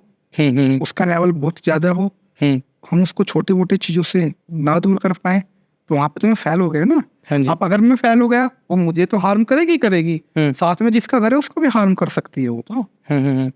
उसका लेवल बहुत ज़्यादा हो, हम उसको छोटी मोटी चीज़ों से ना दूर कर पाए, तो वहाँ पे तो मैं फेल हो गया ना। हाँ जी। अब अगर मैं फेल हो गया, वो मुझे तो हार्म करेगी करेगी, साथ में जिसका घर है उसको भी हार्म कर सकती है वो तो।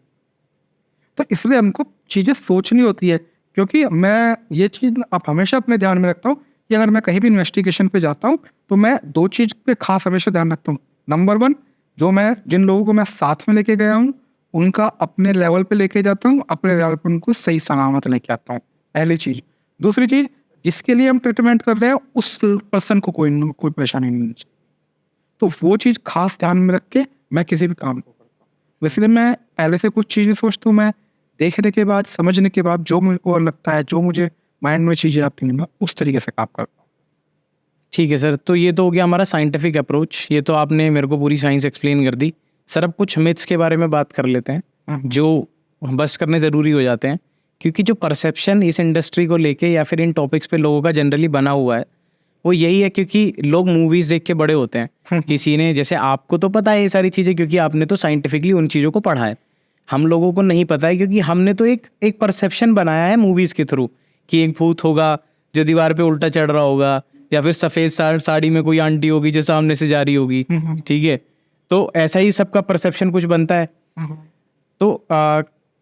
तो इसलिए हमको चीज़ें सोचनी होती है, क्योंकि मैं ये चीज़ अब हमेशा अपने ध्यान में रखता हूँ कि अगर मैं कहीं भी इन्वेस्टिगेशन पे जाता हूँ तो मैं 2 चीज़ पे खास हमेशा ध्यान रखता हूँ। नंबर 1, जो मैं जिन लोगों को मैं साथ में लेके गया हूँ उनका अपने लेवल पे लेके जाता हूँ, अपने लेवल पे उनको सही सलामत लेके आता हूँ, पहली चीज़। दूसरी चीज़, जिसके लिए हम ट्रीटमेंट कर रहे हैं उस पर्सन को कोई परेशानी नहीं होनी चाहिए। तो वो चीज़ खास ध्यान में रख के मैं किसी भी काम को करता हूँ। इसलिए मैं पहले से कुछ चीज़ें सोचता हूँ, मैं देखने के बाद, समझने के बाद जो मेरे को लगता है, जो मुझे माइंड में चीज़ें आती हैं, मैं उस तरीके से काम करता हूँ। ठीक है सर, तो ये तो हो गया हमारा साइंटिफिक अप्रोच, ये तो आपने मेरे को पूरी साइंस एक्सप्लेन कर दी। सर अब कुछ मिथ्स के बारे में बात कर लेते हैं जो बस्ट करने ज़रूरी हो जाते हैं, क्योंकि जो परसेप्शन इस इंडस्ट्री को लेके या फिर इन टॉपिक्स पे लोगों का जनरली बना हुआ है वो यही है, क्योंकि लोग मूवीज़ देख के बड़े होते हैं। किसी ने, जैसे आपको तो पता है ये सारी चीज़ें क्योंकि आपने तो साइंटिफिकली उन चीज़ों को पढ़ा है, हम लोगों को नहीं पता है क्योंकि हमने तो एक परसेप्शन बनाया है मूवीज़ के थ्रू कि एक भूत होगा जो दीवार पे उल्टा चढ़ रहा होगा, या फिर सफ़ेद साड़ी में कोई आंटी होगी जो सामने से जा रही होगी। ठीक है, तो ऐसा ही सबका परसेप्शन कुछ बनता है। तो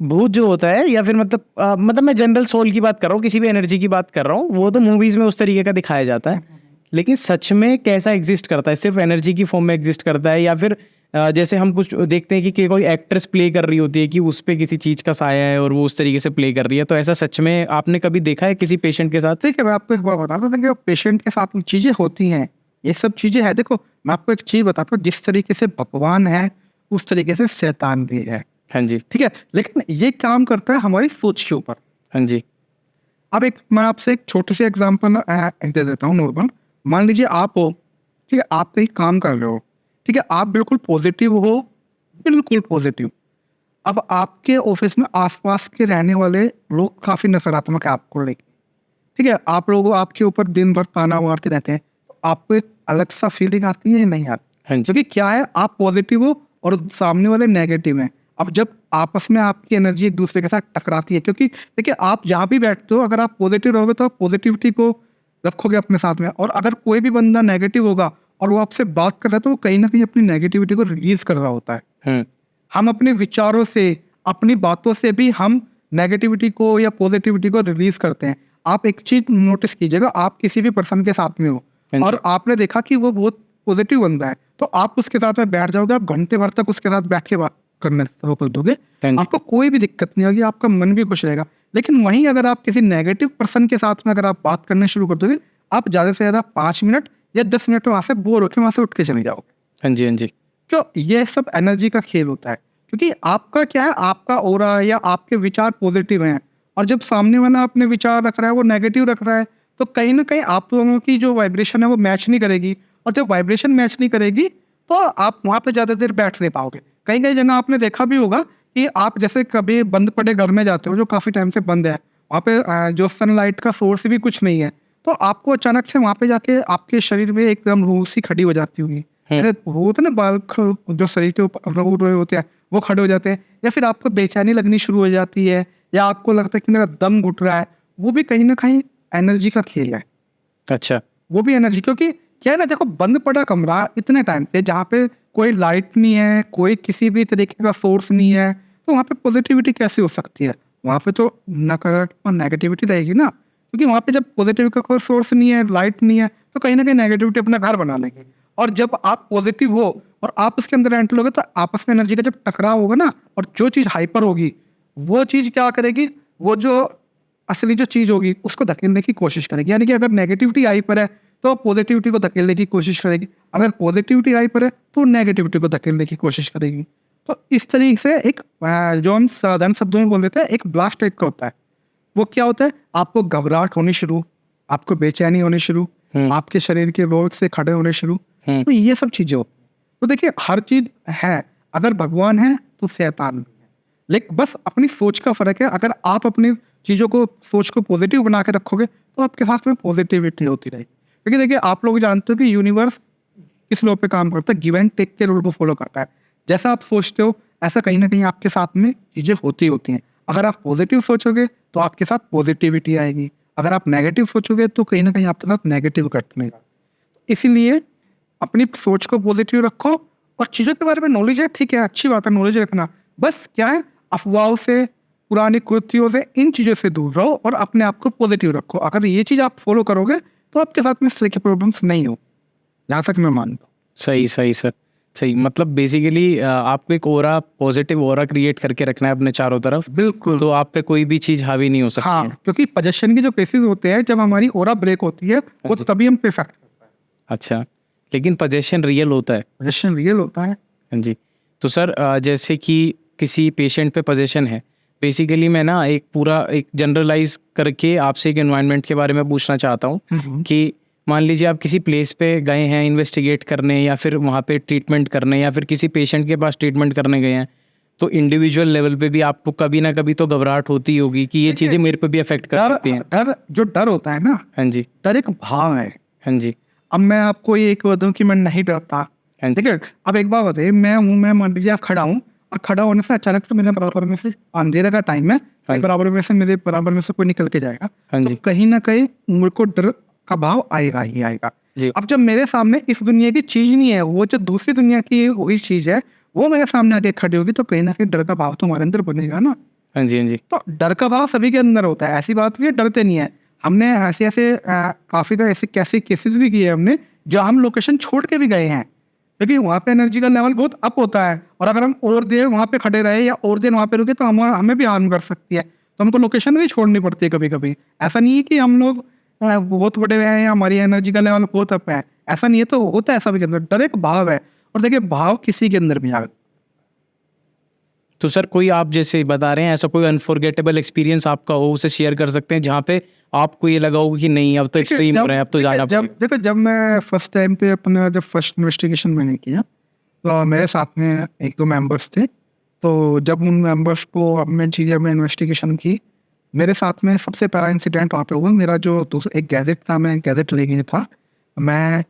भूत जो होता है, या फिर मतलब मैं जनरल सोल की बात कर रहा हूँ, किसी भी एनर्जी की बात कर रहा हूँ, वो तो मूवीज़ में उस तरीके का दिखाया जाता है। लेकिन सच में कैसा एग्जिस्ट करता है, सिर्फ एनर्जी की फॉर्म में एग्जिस्ट करता है, या फिर जैसे हम कुछ देखते हैं कि कोई एक्ट्रेस प्ले कर रही होती है कि उस पे किसी चीज़ का साया है और वो उस तरीके से प्ले कर रही है, तो ऐसा सच में आपने कभी देखा है किसी पेशेंट के साथ? देखिए, मैं आपको एक बात बताता हूँ, देखिए पेशेंट के साथ में चीज़ें होती हैं, ये सब चीज़ें हैं। देखो, मैं आपको एक चीज़ बताता हूँ, जिस तरीके से भगवान है उस तरीके से शैतान भी है। हाँ जी। ठीक है, लेकिन ये काम करता है हमारी सोच के ऊपर। हाँ जी। अब मैं आपसे एक छोटे से एग्जांपल दे देता हूँ नॉर्मल। मान लीजिए आप हो, ठीक है, आप कहीं काम कर रहे हो, ठीक है, आप बिल्कुल पॉजिटिव हो, बिल्कुल पॉजिटिव। अब आपके ऑफिस में आसपास के रहने वाले लोग काफ़ी नकारात्मक है आपको लेके, ठीक है, आप लोग आपके ऊपर दिन भर ताना मारते रहते हैं, तो आपको एक अलग सा फीलिंग आती है या नहीं आती? हाँ जी। क्योंकि क्या है, आप पॉजिटिव हो और सामने वाले नेगेटिव हैं। अब जब आपस में आपकी एनर्जी एक दूसरे के साथ टकराती है, क्योंकि देखिए आप जहाँ भी बैठते हो, अगर आप पॉजिटिव रहोगे तो आप पॉजिटिविटी को रखोगे अपने साथ में, और अगर कोई भी बंदा नेगेटिव होगा और वो आपसे बात कर रहा है तो वो कहीं ना कहीं अपनी नेगेटिविटी को रिलीज कर रहा होता है। हम अपने विचारों से, अपनी बातों से भी हम नेगेटिविटी को या पॉजिटिविटी को रिलीज करते हैं। आप एक चीज नोटिस कीजिएगा, आप किसी भी पर्सन के साथ में हो और आपने देखा कि वो बहुत पॉजिटिव बंदा है, तो आप उसके साथ में बैठ जाओगे, आप घंटे भर तक उसके साथ बैठ के बात करना शुरू कर दोगे, आपको कोई भी दिक्कत नहीं होगी, आपका मन भी खुश रहेगा। लेकिन वहीं अगर आप किसी नेगेटिव पर्सन के साथ में अगर आप बात करना शुरू कर दोगे, आप ज़्यादा से ज़्यादा 5 मिनट या 10 मिनट में वहाँ से बोर होकर वहाँ से उठ के चले जाओगे। हाँ जी। हाँ जी। तो ये सब एनर्जी का खेल होता है, क्योंकि आपका क्या है, आपका ऑरा या आपके विचार पॉजिटिव हैं, और जब सामने वाला अपने विचार रख रहा है, वो नेगेटिव रख रहा है, तो कहीं ना कहीं आप लोगों की जो वाइब्रेशन है वो मैच नहीं करेगी। और जब वाइब्रेशन मैच नहीं करेगी तो आप वहाँ पे ज़्यादा देर बैठ नहीं पाओगे। कहीं कहीं जगह आपने देखा भी होगा कि आप जैसे कभी बंद पड़े घर में जाते हो जो काफ़ी टाइम से बंद है, वहाँ पे जो सनलाइट का सोर्स भी कुछ नहीं है, तो आपको अचानक से वहाँ पे जाके आपके शरीर में एकदम रूह सी खड़ी हो जाती होगी। अरे वो होता है ना, जो शरीर के ऊपर रूह होते हैं वो खड़े हो जाते हैं, या फिर आपको बेचैनी लगनी शुरू हो जाती है, या आपको लगता है कि मेरा दम घुट रहा है। वो भी कहीं ना कहीं एनर्जी का खेल है। अच्छा। वो भी एनर्जी, क्योंकि क्या है ना, देखो बंद पड़ा कमरा इतने टाइम से जहाँ पे कोई लाइट नहीं है, कोई किसी भी तरीके का सोर्स नहीं है, तो वहाँ पे पॉजिटिविटी कैसे हो सकती है? वहाँ पे तो नकारात्मक और नेगेटिविटी रहेगी ना, क्योंकि वहाँ पे जब पॉजिटिव का कोई सोर्स नहीं है, लाइट नहीं है, तो कहीं ना कहीं नेगेटिविटी अपना घर बना लेगी। और जब आप पॉजिटिव हो और आप उसके अंदर एंटर होगे, तो आपस में एनर्जी का जब टकराव होगा ना, और जो चीज़ हाइपर होगी वो चीज़ क्या करेगी, वो जो असली जो चीज़ होगी उसको धकेलने की कोशिश करेगी। यानी कि अगर नेगेटिविटी आई पर है तो पॉजिटिविटी को धकेलने की कोशिश करेगी, अगर पॉजिटिविटी आई पर है तो नेगेटिविटी को धकेलने की कोशिश करेगी। तो इस तरीके से एक जो हम साधारण शब्दों में बोल देते हैं, एक ब्लास्ट टाइप का होता है। वो क्या होता है, आपको घबराहट होनी शुरू, आपको बेचैनी होनी शुरू, आपके शरीर के रोग से खड़े होने शुरू, तो ये सब चीज़ें होती हैं। तो देखिए हर चीज़ है, अगर भगवान है तो शैतान भी है, लेकिन बस अपनी सोच का फर्क है। अगर आप अपनी चीज़ों को, सोच को पॉजिटिव बना के रखोगे तो आपके साथ में पॉजिटिविटी होती रहेगी। क्योंकि देखिए आप लोग जानते हो कि यूनिवर्स किस लो पे काम करता है, गिव एंड टेक के रूल को फॉलो करता है। जैसा आप सोचते हो ऐसा कहीं ना कहीं आपके साथ में चीज़ें होती हैं। अगर आप पॉजिटिव सोचोगे तो आपके साथ पॉजिटिविटी आएगी, अगर आप नेगेटिव सोचोगे तो कहीं ना कहीं आपके साथ नेगेटिव घटनेगा। इसीलिए अपनी सोच को पॉजिटिव रखो, और चीज़ों के बारे में नॉलेज है, ठीक है, अच्छी बात है नॉलेज रखना, बस क्या है, अफवाहों से, पुरानी कुर्तियों से, इन चीज़ों से दूर रहो और अपने आप को पॉजिटिव रखो। अगर ये चीज़ आप फॉलो करोगे तो आपके साथ में इस तरह की प्रॉब्लम्स नहीं हो, जहाँ तक मैं मानता हूँ। सही सही सर, सही। मतलब बेसिकली आपको एक ओरा, पॉजिटिव ओरा क्रिएट करके रखना है अपने चारों तरफ, बिल्कुल। तो आप पे कोई भी चीज़ हावी नहीं हो सकती है। हाँ, क्योंकि पोजेशन के जो केसेस होते हैं, जब हमारी ओरा ब्रेक होती है वो जी। तभी हम पे इफेक्ट करता है। अच्छा, लेकिन पोजेशन रियल होता है। पोजेशन रियल होता है। हाँ जी। तो सर जैसे कि किसी पेशेंट पे पोजेशन है, बेसिकली मैं ना एक पूरा एक जनरलाइज करके आपसे एक एनवायरनमेंट के बारे में पूछना चाहता हूँ कि मान लीजिए आप किसी प्लेस पे गए हैं इन्वेस्टिगेट करने, या फिर वहाँ पे ट्रीटमेंट करने, या फिर किसी पेशेंट के पास ट्रीटमेंट करने गए हैं, तो इंडिविजुअल लेवल पे भी आपको कभी ना कभी तो घबराहट होती होगी कि ये चीज़ें मेरे पे भी अफेक्ट कर सकती हैं। डर होता है ना, हाँ जी। डर एक भाव है। हाँ जी। अब मैं आपको ये एक बताऊं कि मैं नहीं डरता, हाँ जी। ठीक है। अब एक बात बताइए, मैं मान लीजिए आप खड़ा हूँ, और खड़ा होने से अचानक से मेरे बराबर में से अंधेरे का टाइम है, हाँ जी। बराबर में से मेरे बराबर में से कोई निकल के जाएगा, हाँ तो जी। कहीं ना कहीं मेरे को डर का भाव आएगा ही आएगा। जी। अब जब मेरे सामने इस दुनिया की चीज नहीं है, वो जो दूसरी दुनिया की वही चीज है, वो मेरे सामने आके खड़ी होगी, तो कहीं ना कहीं डर का भाव तो हमारे अंदर बनेगा ना। हाँ जी। हाँ जी। तो डर का भाव सभी के अंदर होता है, ऐसी बात नहीं है डरते नहीं है। हमने ऐसे ऐसे काफी का ऐसे कैसे केसेस भी किए हमने, जो हम लोकेशन छोड़ के भी गए हैं, क्योंकि वहाँ पे एनर्जी का लेवल बहुत अप होता है, और अगर हम और देर वहाँ पे खड़े रहे या और देर वहाँ पे रुके तो हमें भी हार्म कर सकती है, तो हमको लोकेशन भी छोड़नी पड़ती है कभी कभी। ऐसा नहीं है कि हम लोग बहुत बड़े हुए हैं या हमारी एनर्जी का लेवल बहुत अप है, ऐसा नहीं है। तो होता है सभी के अंदर, डर एक भाव है, और देखिए भाव किसी के अंदर भी आ। तो सर कोई आप जैसे बता रहे हैं ऐसा कोई अनफॉरगेटेबल एक्सपीरियंस आपका हो, उसे शेयर कर सकते हैं जहाँ पे आपको ये लगा हो कि नहीं अब तो एक्सट्रीम हो रहा है, अब तो जाना देखो जब मैं फर्स्ट टाइम पे अपना जब फर्स्ट इन्वेस्टिगेशन मैंने किया, तो मेरे साथ में एक दो मेंबर्स थे, तो जब उन मेंबर्स को अब मैं चीज़ें में इन्वेस्टिगेशन की, मेरे साथ में सबसे पहला इंसिडेंट वहाँ पे हुआ। मेरा जो दूसरा एक गैजेट था, मैं गैजेट ले गया था, मैं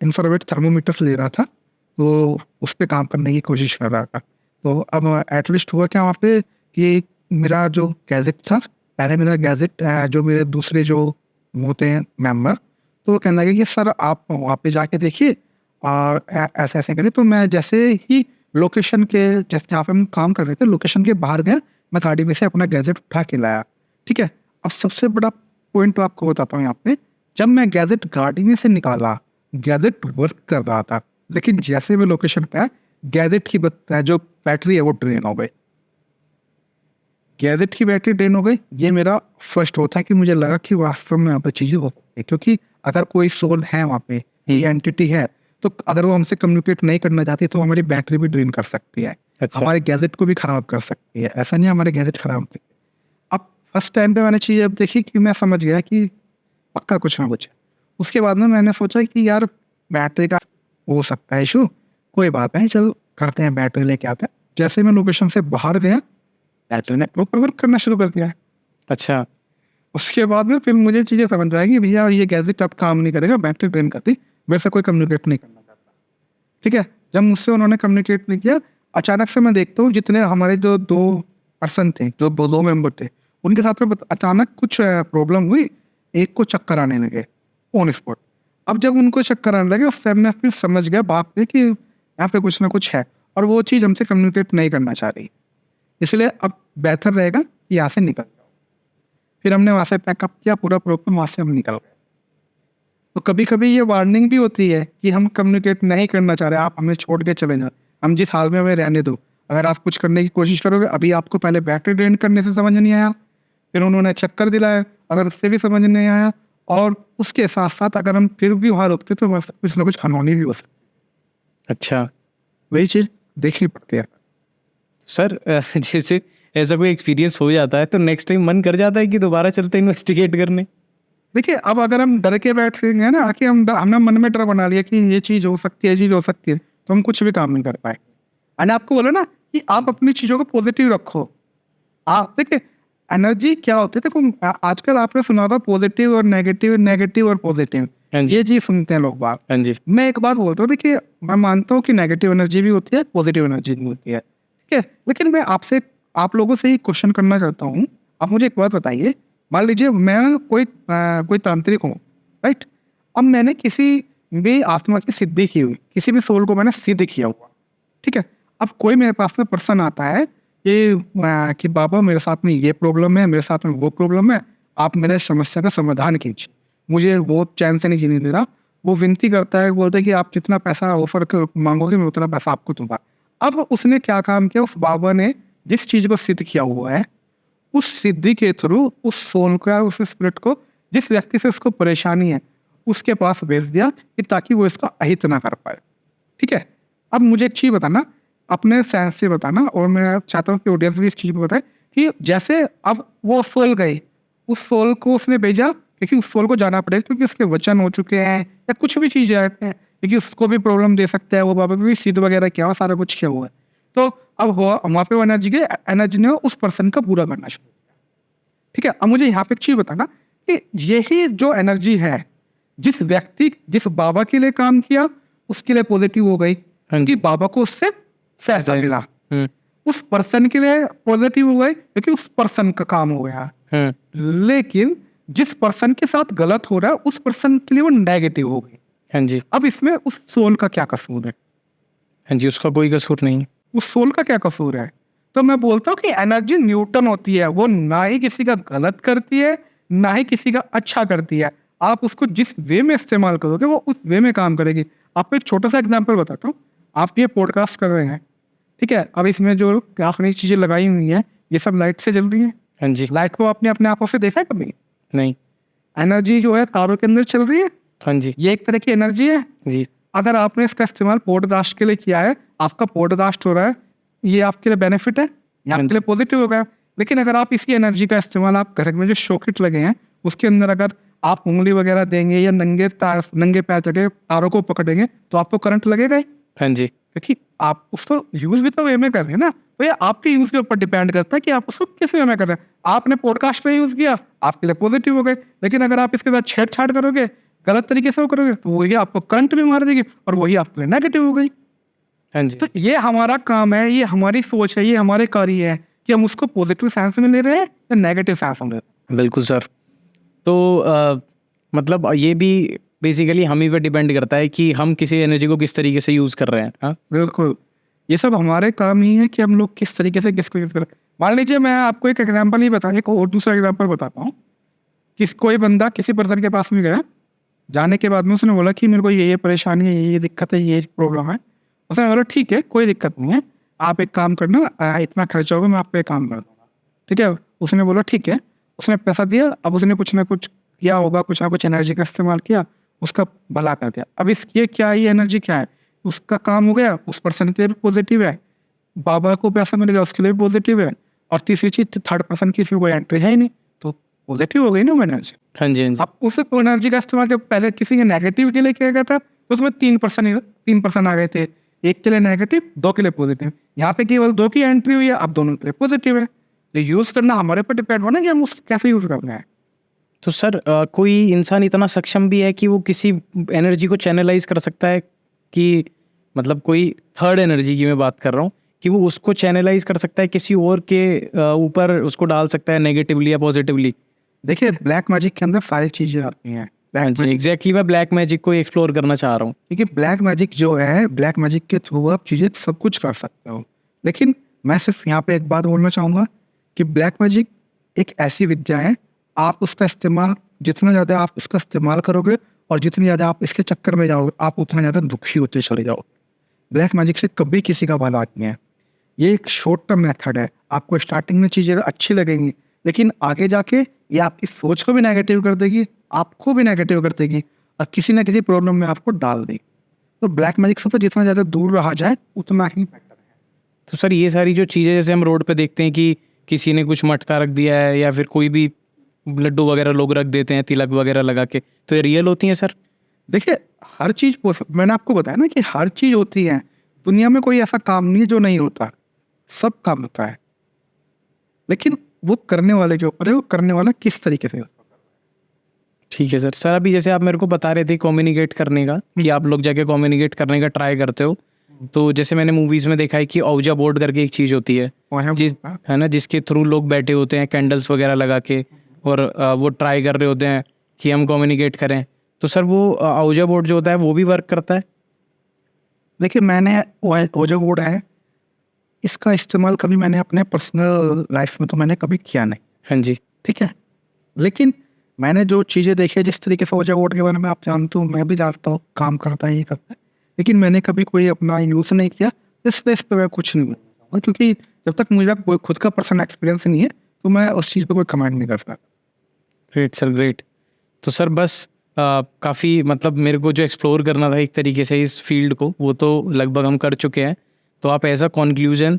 इंफ्रारेड थर्मोमीटर ले रहा था, तो उस पर काम करने की कोशिश कर रहा था। तो अब एटलीस्ट हुआ क्या वहाँ पे कि मेरा जो गैजेट था, पहले मेरा गैजेट जो मेरे दूसरे जो होते हैं मेंबर, तो वो कहने लगे कि सर आप वहाँ पे जाके देखिए और ऐसे ऐसे करिए। तो मैं जैसे ही लोकेशन के, जैसे जहाँ पे हम काम कर रहे थे, लोकेशन के बाहर गया, मैं गाड़ी में से अपना गैजेट उठा के लाया, ठीक है। अब सबसे बड़ा पॉइंट तो आपको बताता हूँ यहाँ पे, जब मैं गैजेट गाड़ी में से निकाला, गैजेट वर्क कर रहा था, लेकिन जैसे मैं लोकेशन पे आया, गैजेट की जो बैटरी है वो ड्रेन हो गई। गैजेट की बैटरी ड्रेन हो गई। ये मेरा फर्स्ट होता है कि मुझे लगा कि वास्तव में यहाँ पे चीज़ें हो सकती है, क्योंकि अगर कोई सोल है वहाँ पे, ये एंटिटी है, तो अगर वो हमसे कम्युनिकेट नहीं करना चाहती तो हमारी बैटरी भी ड्रेन कर सकती है। अच्छा। हमारे गैजेट को भी खराब कर सकती है। ऐसा नहीं हमारे गैजेट खराब होते, फर्स्ट टाइम पे मैंने चीज़ जब देखी कि मैं समझ गया कि पक्का कुछ ना कुछ है। उसके बाद में मैंने सोचा कि यार बैटरी का हो सकता है इशू, कोई बात नहीं, चल करते हैं, बैटरी लेके आते हैं। जैसे मैं लोकेशन से बाहर गया, बैटरी ने प्रॉपर वर्क करना शुरू कर दिया। अच्छा। उसके बाद में फिर मुझे चीज़ें समझ आएगी, भैया ये गैजेट अब काम नहीं करेगा, बैटरी ड्रेन करती, मेरे से कोई कम्युनिकेट नहीं करना चाहता। ठीक है, जब मुझसे उन्होंने कम्युनिकेट नहीं किया, अचानक से मैं देखता हूँ जितने हमारे जो 2 पर्सन थे, जो 2 मेंबर थे, उनके साथ में अचानक कुछ प्रॉब्लम हुई, एक को चक्कर आने लगे ऑन स्पॉट। अब जब उनको चक्कर आने लगे उस टाइम में फिर समझ गया बाप पे कि यहाँ पे कुछ ना कुछ है और वो चीज़ हमसे कम्युनिकेट नहीं करना चाह रही, इसलिए अब बेहतर रहेगा कि यहाँ से निकल जाओ। फिर हमने वहाँ से पैकअप किया, पूरा प्रॉपर वहाँ से हम निकल गए। तो कभी कभी ये वार्निंग भी होती है कि हम कम्युनिकेट नहीं करना चाह रहे, आप हमें छोड़ के चले जाओ, हम जिस हाल में हमें रहने दो। अगर आप कुछ करने की कोशिश करोगे, अभी आपको पहले बैटरी ड्रेन करने से समझ नहीं आया, फिर उन्होंने चक्कर दिलाया, अगर उससे भी समझ नहीं आया, और उसके साथ साथ अगर हम फिर भी वहाँ रुकते तो हमारे साथ कुछ ना कुछ अनहोनी भी हो सकती। अच्छा वही चीज़ देखनी पड़ती है। सर, जैसे ऐसा कोई एक्सपीरियंस हो जाता है तो नेक्स्ट टाइम मन कर जाता है कि दोबारा चलते इन्वेस्टिगेट करने? देखिए, अब अगर हम डर के बैठेंगे ना कि हमने मन में डर बना लिया कि ये चीज़ हो सकती है, ये चीज़ हो सकती है, तो हम कुछ भी काम नहीं कर पाए। मैंने आपको बोला ना कि आप अपनी चीज़ों को पॉजिटिव रखो। आप देखिए, एनर्जी क्या होती है, देखो आजकल आपने सुना होगा पॉजिटिव और नेगेटिव, नेगेटिव और पॉजिटिव, हाँ जी। ये चीज़ सुनते हैं लोग बात। हाँ जी। मैं एक बात बोलता हूँ, देखिए मैं मानता हूँ कि नेगेटिव एनर्जी भी होती है, पॉजिटिव एनर्जी भी होती है, ठीक है, लेकिन मैं आप लोगों से ही क्वेश्चन करना चाहता हूँ। आप मुझे एक बात बताइए, मान लीजिए मैं कोई तांत्रिक हूँ, राइट? अब मैंने किसी भी आत्मा की सिद्धि की हुई, किसी भी सोल को मैंने सिद्ध किया हुआ, ठीक है। अब कोई मेरे पास में पर्सन आता है कि बाबा मेरे साथ में ये प्रॉब्लम है, मेरे साथ में वो प्रॉब्लम है, आप मेरे समस्या का समाधान कीजिए, मुझे वो चैन से नहीं जीने दे रहा। वो विनती करता है, बोलता है कि आप जितना पैसा ऑफर मांगोगे मैं उतना पैसा आपको दूंगा। अब उसने क्या काम किया, उस बाबा ने जिस चीज़ को सिद्ध किया हुआ है, उस सिद्धि के थ्रू उस सोल को, उस स्पिरिट को, जिस व्यक्ति से उसको परेशानी है, उसके पास भेज दिया कि ताकि वो इसका अहित ना कर पाए, ठीक है। अब मुझे एक चीज़ बताना, अपने साइंस से बताना, और मैं चाहता हूँ कि ऑडियंस भी इस चीज़ को बताए कि जैसे अब वो सोल गई, उस सोल को उसने भेजा क्योंकि उस सोल को जाना पड़ेगा, क्योंकि उसके वचन हो चुके हैं या कुछ भी चीज़ है, क्योंकि उसको भी प्रॉब्लम दे सकता है, वो बाबा भी सिद्ध वगैरह किया हुआ, सारा कुछ किया हुआ है। तो अब वहाँ पे वो एनर्जी ने उस पर्सन का पूरा करना शुरू किया, ठीक है। अब मुझे यहाँ पे एक चीज़ बताना कि यही जो एनर्जी है, जिस बाबा के लिए काम किया उसके लिए पॉजिटिव हो गई, क्योंकि बाबा को उससे पैसा मिला। उस पर्सन के लिए पॉजिटिव हो गई क्योंकि उस पर्सन का काम हो गया। लेकिन जिस पर्सन के साथ गलत हो रहा है उस पर्सन के लिए वो नेगेटिव हो गई। हाँ जी। अब इसमें उस सोल का क्या कसूर है? हाँ जी, उसका कोई कसूर नहीं। उस सोल का क्या कसूर है? तो मैं बोलता हूँ कि एनर्जी न्यूटन होती है, वो ना ही किसी का गलत करती है ना ही किसी का अच्छा करती है। आप उसको जिस वे में इस्तेमाल करोगे वो उस वे में काम करेगी। आपको एक छोटा सा एग्जांपल बताता हूँ। आप ये पॉडकास्ट कर रहे हैं, ठीक है, अब इसमें जो आपने चीज़ें लगाई हुई हैं ये सब लाइट से जल रही हैं। हाँ जी। लाइट को आपने अपने आंखों से देखा है कभी? नहीं। एनर्जी जो है तारों के अंदर चल रही है, हाँ जी। ये एक तरह की एनर्जी है जी। अगर आपने इसका इस्तेमाल पॉडकास्ट के लिए किया है, आपका पॉडकास्ट हो रहा है, ये आपके लिए बेनिफिट है, ये आपके लिए पॉजिटिव हो गया। लेकिन अगर आप इसी एनर्जी का इस्तेमाल आप घर में जो शॉकेट लगे हैं उसके अंदर अगर आप उंगली वगैरह देंगे या नंगे पैर जगह तारों को पकड़ेंगे तो आपको करंट लगेगा ही, हाँ जी। क्योंकि आप उसको यूज भी तो वे में कर रहे हैं ना। तो ये आपके यूज के ऊपर डिपेंड करता है कि आप उसको किस वे में कर रहे हैं। आपने पॉडकास्ट पे यूज किया, आपके लिए पॉजिटिव हो गए, लेकिन अगर आप इसके साथ छेड़छाड़ करोगे, गलत तरीके से वो करोगे, तो वही आपको करंट भी मार देगी और वही आपके लिए नेगेटिव हो गई। हाँ जी। तो ये हमारा काम है, ये हमारी सोच है, ये हमारे कार्य है कि हम उसको पॉजिटिव सेंस में ले रहे हैं या नेगेटिव सेंस में ले रहे हैं। बिल्कुल सर। तो मतलब ये भी बेसिकली हम ही पे डिपेंड करता है कि हम किसी एनर्जी को किस तरीके से यूज़ कर रहे हैं। हाँ, बिल्कुल, ये सब हमारे काम ही है कि हम लोग किस तरीके से किसको यूज करें। मान लीजिए मैं आपको एक एग्जाम्पल ही बताऊँ, एक और दूसरा एग्जाम्पल बताता हूँ कि कोई बंदा किसी पर्सन के पास में गया, जाने के बाद में उसने बोला कि मेरे को ये परेशानी है, ये दिक्कत है, ये प्रॉब्लम है। उसने बोला ठीक है, कोई दिक्कत नहीं है, आप एक काम करना, इतना खर्चा होगा, मैं आप पे काम कर दूंगा, ठीक है। उसने बोला ठीक है, उसने पैसा दिया। अब उसने कुछ ना कुछ किया होगा, कुछ ना कुछ एनर्जी का इस्तेमाल किया, उसका भला कर दिया। अब इसकी क्या, ये एनर्जी क्या है, उसका काम हो गया, उस पर्सन के लिए भी पॉजिटिव है, बाबा को पैसा मिल गया उसके लिए भी पॉजिटिव है, और तीसरी चीज थर्ड पर्सन की इसमें कोई एंट्री है ही नहीं, पॉजिटिव हो गई ना वो एनर्जी। हाँ जी, हाँ जी। अब उस एनर्जी का इस्तेमाल जब पहले किसी के नेगेटिव के लिए किया गया था तो उसमें 3% आ गए थे, एक के लिए नेगेटिव, 2 के लिए पॉजिटिव। यहाँ पे केवल 2 की एंट्री हुई है, अब दोनों के लिए पॉजिटिव है। तो यूज करना हमारे पर डिपेंड होना कि हम उस कैसे यूज करना है। तो सर कोई इंसान इतना सक्षम भी है कि वो किसी एनर्जी को चैनलाइज कर सकता है कि मतलब कोई थर्ड एनर्जी की मैं बात कर रहा हूँ कि वो उसको चैनलाइज कर सकता है किसी और के ऊपर उसको डाल सकता है नेगेटिवली या पॉजिटिवली? देखिए ब्लैक मैजिक के अंदर सारी चीजें आती हैं। हाँ जी, एग्जैक्टली मैं ब्लैक मैजिक को एक्सप्लोर करना चाह रहा हूँ। क्योंकि ब्लैक मैजिक जो है, ब्लैक मैजिक के थ्रू आप चीजें सब कुछ कर सकते हो। लेकिन मैं सिर्फ यहाँ पे एक बात बोलना चाहूंगा कि ब्लैक मैजिक एक ऐसी विद्या है, आप उसका इस्तेमाल जितना ज़्यादा आप इसका इस्तेमाल करोगे और जितनी ज़्यादा आप इसके चक्कर में जाओगे, आप उतना ज़्यादा दुखी होते चले जाओगे। ब्लैक मैजिक से कभी किसी का भला नहीं है। ये एक शॉर्ट टर्म मेथड है। आपको स्टार्टिंग में चीज़ें अच्छी लगेंगी, लेकिन आगे जाके ये आपकी सोच को भी नेगेटिव कर देगी, आपको भी नेगेटिव कर देगी और किसी ना किसी प्रॉब्लम में आपको डाल देगी। तो ब्लैक मैजिक से तो जितना ज़्यादा दूर रहा जाए उतना ही बेटर है। तो सर ये सारी जो चीज़ें जैसे हम रोड पे देखते हैं कि किसी ने कुछ मटका रख दिया है या फिर कोई भी लड्डू वगैरह लोग रख देते हैं तिलक वगैरह लगा के, तो ये रियल होती हैं सर? देखिए हर चीज़ मैंने आपको बताया ना कि हर चीज़ होती है। दुनिया में कोई ऐसा काम नहीं है जो नहीं होता, सब काम होता है। लेकिन वो करने वाले के ऊपर है, वो करने वाला किस तरीके से। ठीक है सर। सर अभी जैसे आप मेरे को बता रहे थे कम्युनिकेट करने का कि आप लोग जाके कम्युनिकेट करने का ट्राई करते हो, तो जैसे मैंने मूवीज में देखा है कि औजा बोर्ड करके एक चीज़ होती है है ना, जिसके थ्रू लोग बैठे होते हैं कैंडल्स वगैरह लगा के और वो ट्राई कर रहे होते हैं कि हम कम्युनिकेट करें। तो सर वो औजा बोर्ड जो होता है वो भी वर्क करता है? देखिए मैंने औजा बोर्ड है, इसका इस्तेमाल कभी मैंने अपने पर्सनल लाइफ में तो मैंने कभी किया नहीं। हाँ जी। ठीक है, लेकिन मैंने जो चीज़ें देखी है, जिस तरीके से औजा बोर्ड के बारे में आप जानते हो, मैं भी जानता हूँ काम करता है, ये करता है, लेकिन मैंने कभी कोई अपना यूज़ नहीं किया, इसलिए इस पर मैं कुछ नहीं बोलूँगा, क्योंकि जब तक मेरा कोई खुद का पर्सनल एक्सपीरियंस नहीं है तो मैं उस चीज़ पर कोई कमेंट नहीं कर सकता। Great sir, great. तो सर बस काफ़ी मतलब मेरे को जो एक्सप्लोर करना था एक तरीके से इस फील्ड को, वो तो लगभग हम कर चुके हैं। तो आप एज अ कॉन्क्लूजन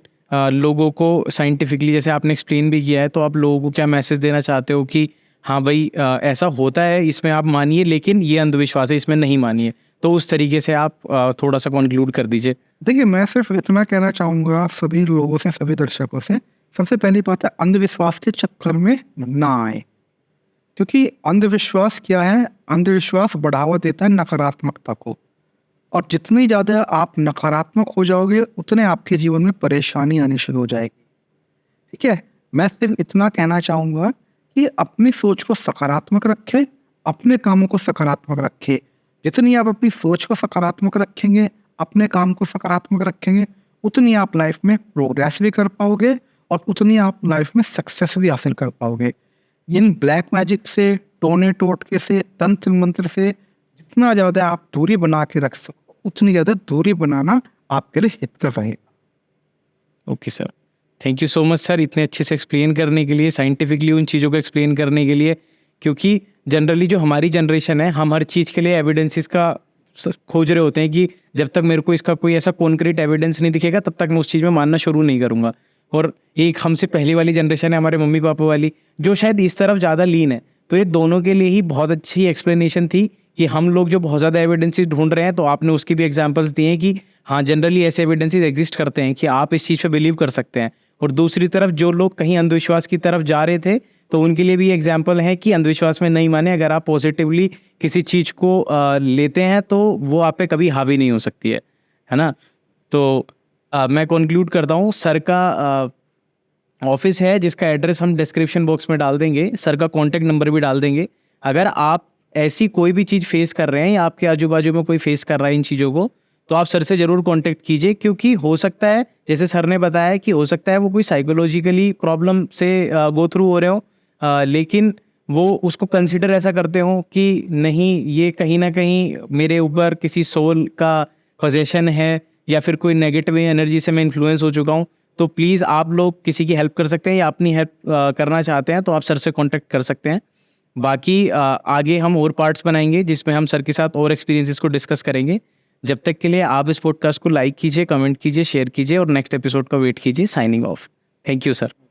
लोगों को साइंटिफिकली जैसे आपने एक्सप्लेन भी किया है, तो आप लोगों को क्या मैसेज देना चाहते हो कि हाँ भाई ऐसा होता है, इसमें आप मानिए, लेकिन ये अंधविश्वास है, इसमें नहीं मानिए। तो उस तरीके से आप थोड़ा सा कंक्लूड कर दीजिए। देखिए मैं सिर्फ इतना कहना चाहूँगा सभी लोगों से, सभी दर्शकों से, सबसे पहली बात है अंधविश्वास के चक्कर में ना आए। क्योंकि अंधविश्वास क्या है, अंधविश्वास बढ़ावा देता है नकारात्मकता को, और जितनी ज़्यादा आप नकारात्मक हो जाओगे उतने आपके जीवन में परेशानी आनी शुरू हो जाएगी। ठीक है, मैं सिर्फ इतना कहना चाहूँगा कि अपनी सोच को सकारात्मक रखें, अपने कामों को सकारात्मक रखें। जितनी आप अपनी सोच को सकारात्मक रखेंगे, अपने काम को सकारात्मक रखेंगे, उतनी आप लाइफ में प्रोग्रेस भी कर पाओगे और उतनी आप लाइफ में सक्सेस भी हासिल कर पाओगे। इन ब्लैक मैजिक से, टोने टोटके से, तंत्र मंत्र से जितना ज़्यादा आप दूरी बना के रख सको, उतनी ज़्यादा दूरी बनाना आपके लिए हितकर रहेगा। Okay sir, thank you so much sir, इतने अच्छे से एक्सप्लेन करने के लिए, साइंटिफिकली उन चीज़ों को एक्सप्लेन करने के लिए। क्योंकि जनरली जो हमारी जनरेशन है, हम हर चीज़ के लिए एविडेंसेस का खोज रहे होते हैं कि जब तक मेरे को इसका कोई ऐसा कॉन्क्रीट एविडेंस नहीं दिखेगा तब तक मैं उस चीज़ में मानना शुरू नहीं करूँगा। और एक हमसे पहली वाली जनरेशन है हमारे मम्मी पापा वाली, जो शायद इस तरफ ज़्यादा लीन है। तो ये दोनों के लिए ही बहुत अच्छी एक्सप्लेनेशन थी कि हम लोग जो बहुत ज़्यादा एविडेंसेस ढूंढ रहे हैं, तो आपने उसकी भी एग्जांपल्स दिए हैं कि हाँ जनरली ऐसे एविडेंसेस एग्जिस्ट करते हैं कि आप इस चीज़ पे बिलीव कर सकते हैं। और दूसरी तरफ जो लोग कहीं अंधविश्वास की तरफ जा रहे थे, तो उनके लिए भी एग्जाम्पल है कि अंधविश्वास में नहीं माने। अगर आप पॉजिटिवली किसी चीज़ को लेते हैं तो वो आप पे कभी हावी नहीं हो सकती है ना। तो मैं कंक्लूड करता हूँ, सर का ऑफिस है जिसका एड्रेस हम डिस्क्रिप्शन बॉक्स में डाल देंगे, सर का कॉन्टैक्ट नंबर भी डाल देंगे। अगर आप ऐसी कोई भी चीज़ फेस कर रहे हैं या आपके आजू बाजू में कोई फेस कर रहा है इन चीज़ों को, तो आप सर से ज़रूर कांटेक्ट कीजिए। क्योंकि हो सकता है, जैसे सर ने बताया कि हो सकता है वो कोई साइकोलॉजिकली प्रॉब्लम से गो थ्रू हो रहे हो, लेकिन वो उसको कंसिडर ऐसा करते हो कि नहीं, ये कहीं ना कहीं मेरे ऊपर किसी सोल का पोजेशन है या फिर कोई नेगेटिव एनर्जी से मैं इन्फ्लुएंस हो चुका हूँ। तो प्लीज़ आप लोग किसी की हेल्प कर सकते हैं या अपनी हेल्प करना चाहते हैं तो आप सर से कांटेक्ट कर सकते हैं। बाकी आगे हम और पार्ट्स बनाएंगे जिसमें हम सर के साथ और एक्सपीरियंसेस को डिस्कस करेंगे। जब तक के लिए आप इस पॉडकास्ट को लाइक कीजिए, कमेंट कीजिए, शेयर कीजिए और नेक्स्ट एपिसोड का वेट कीजिए। Signing off. Thank you sir.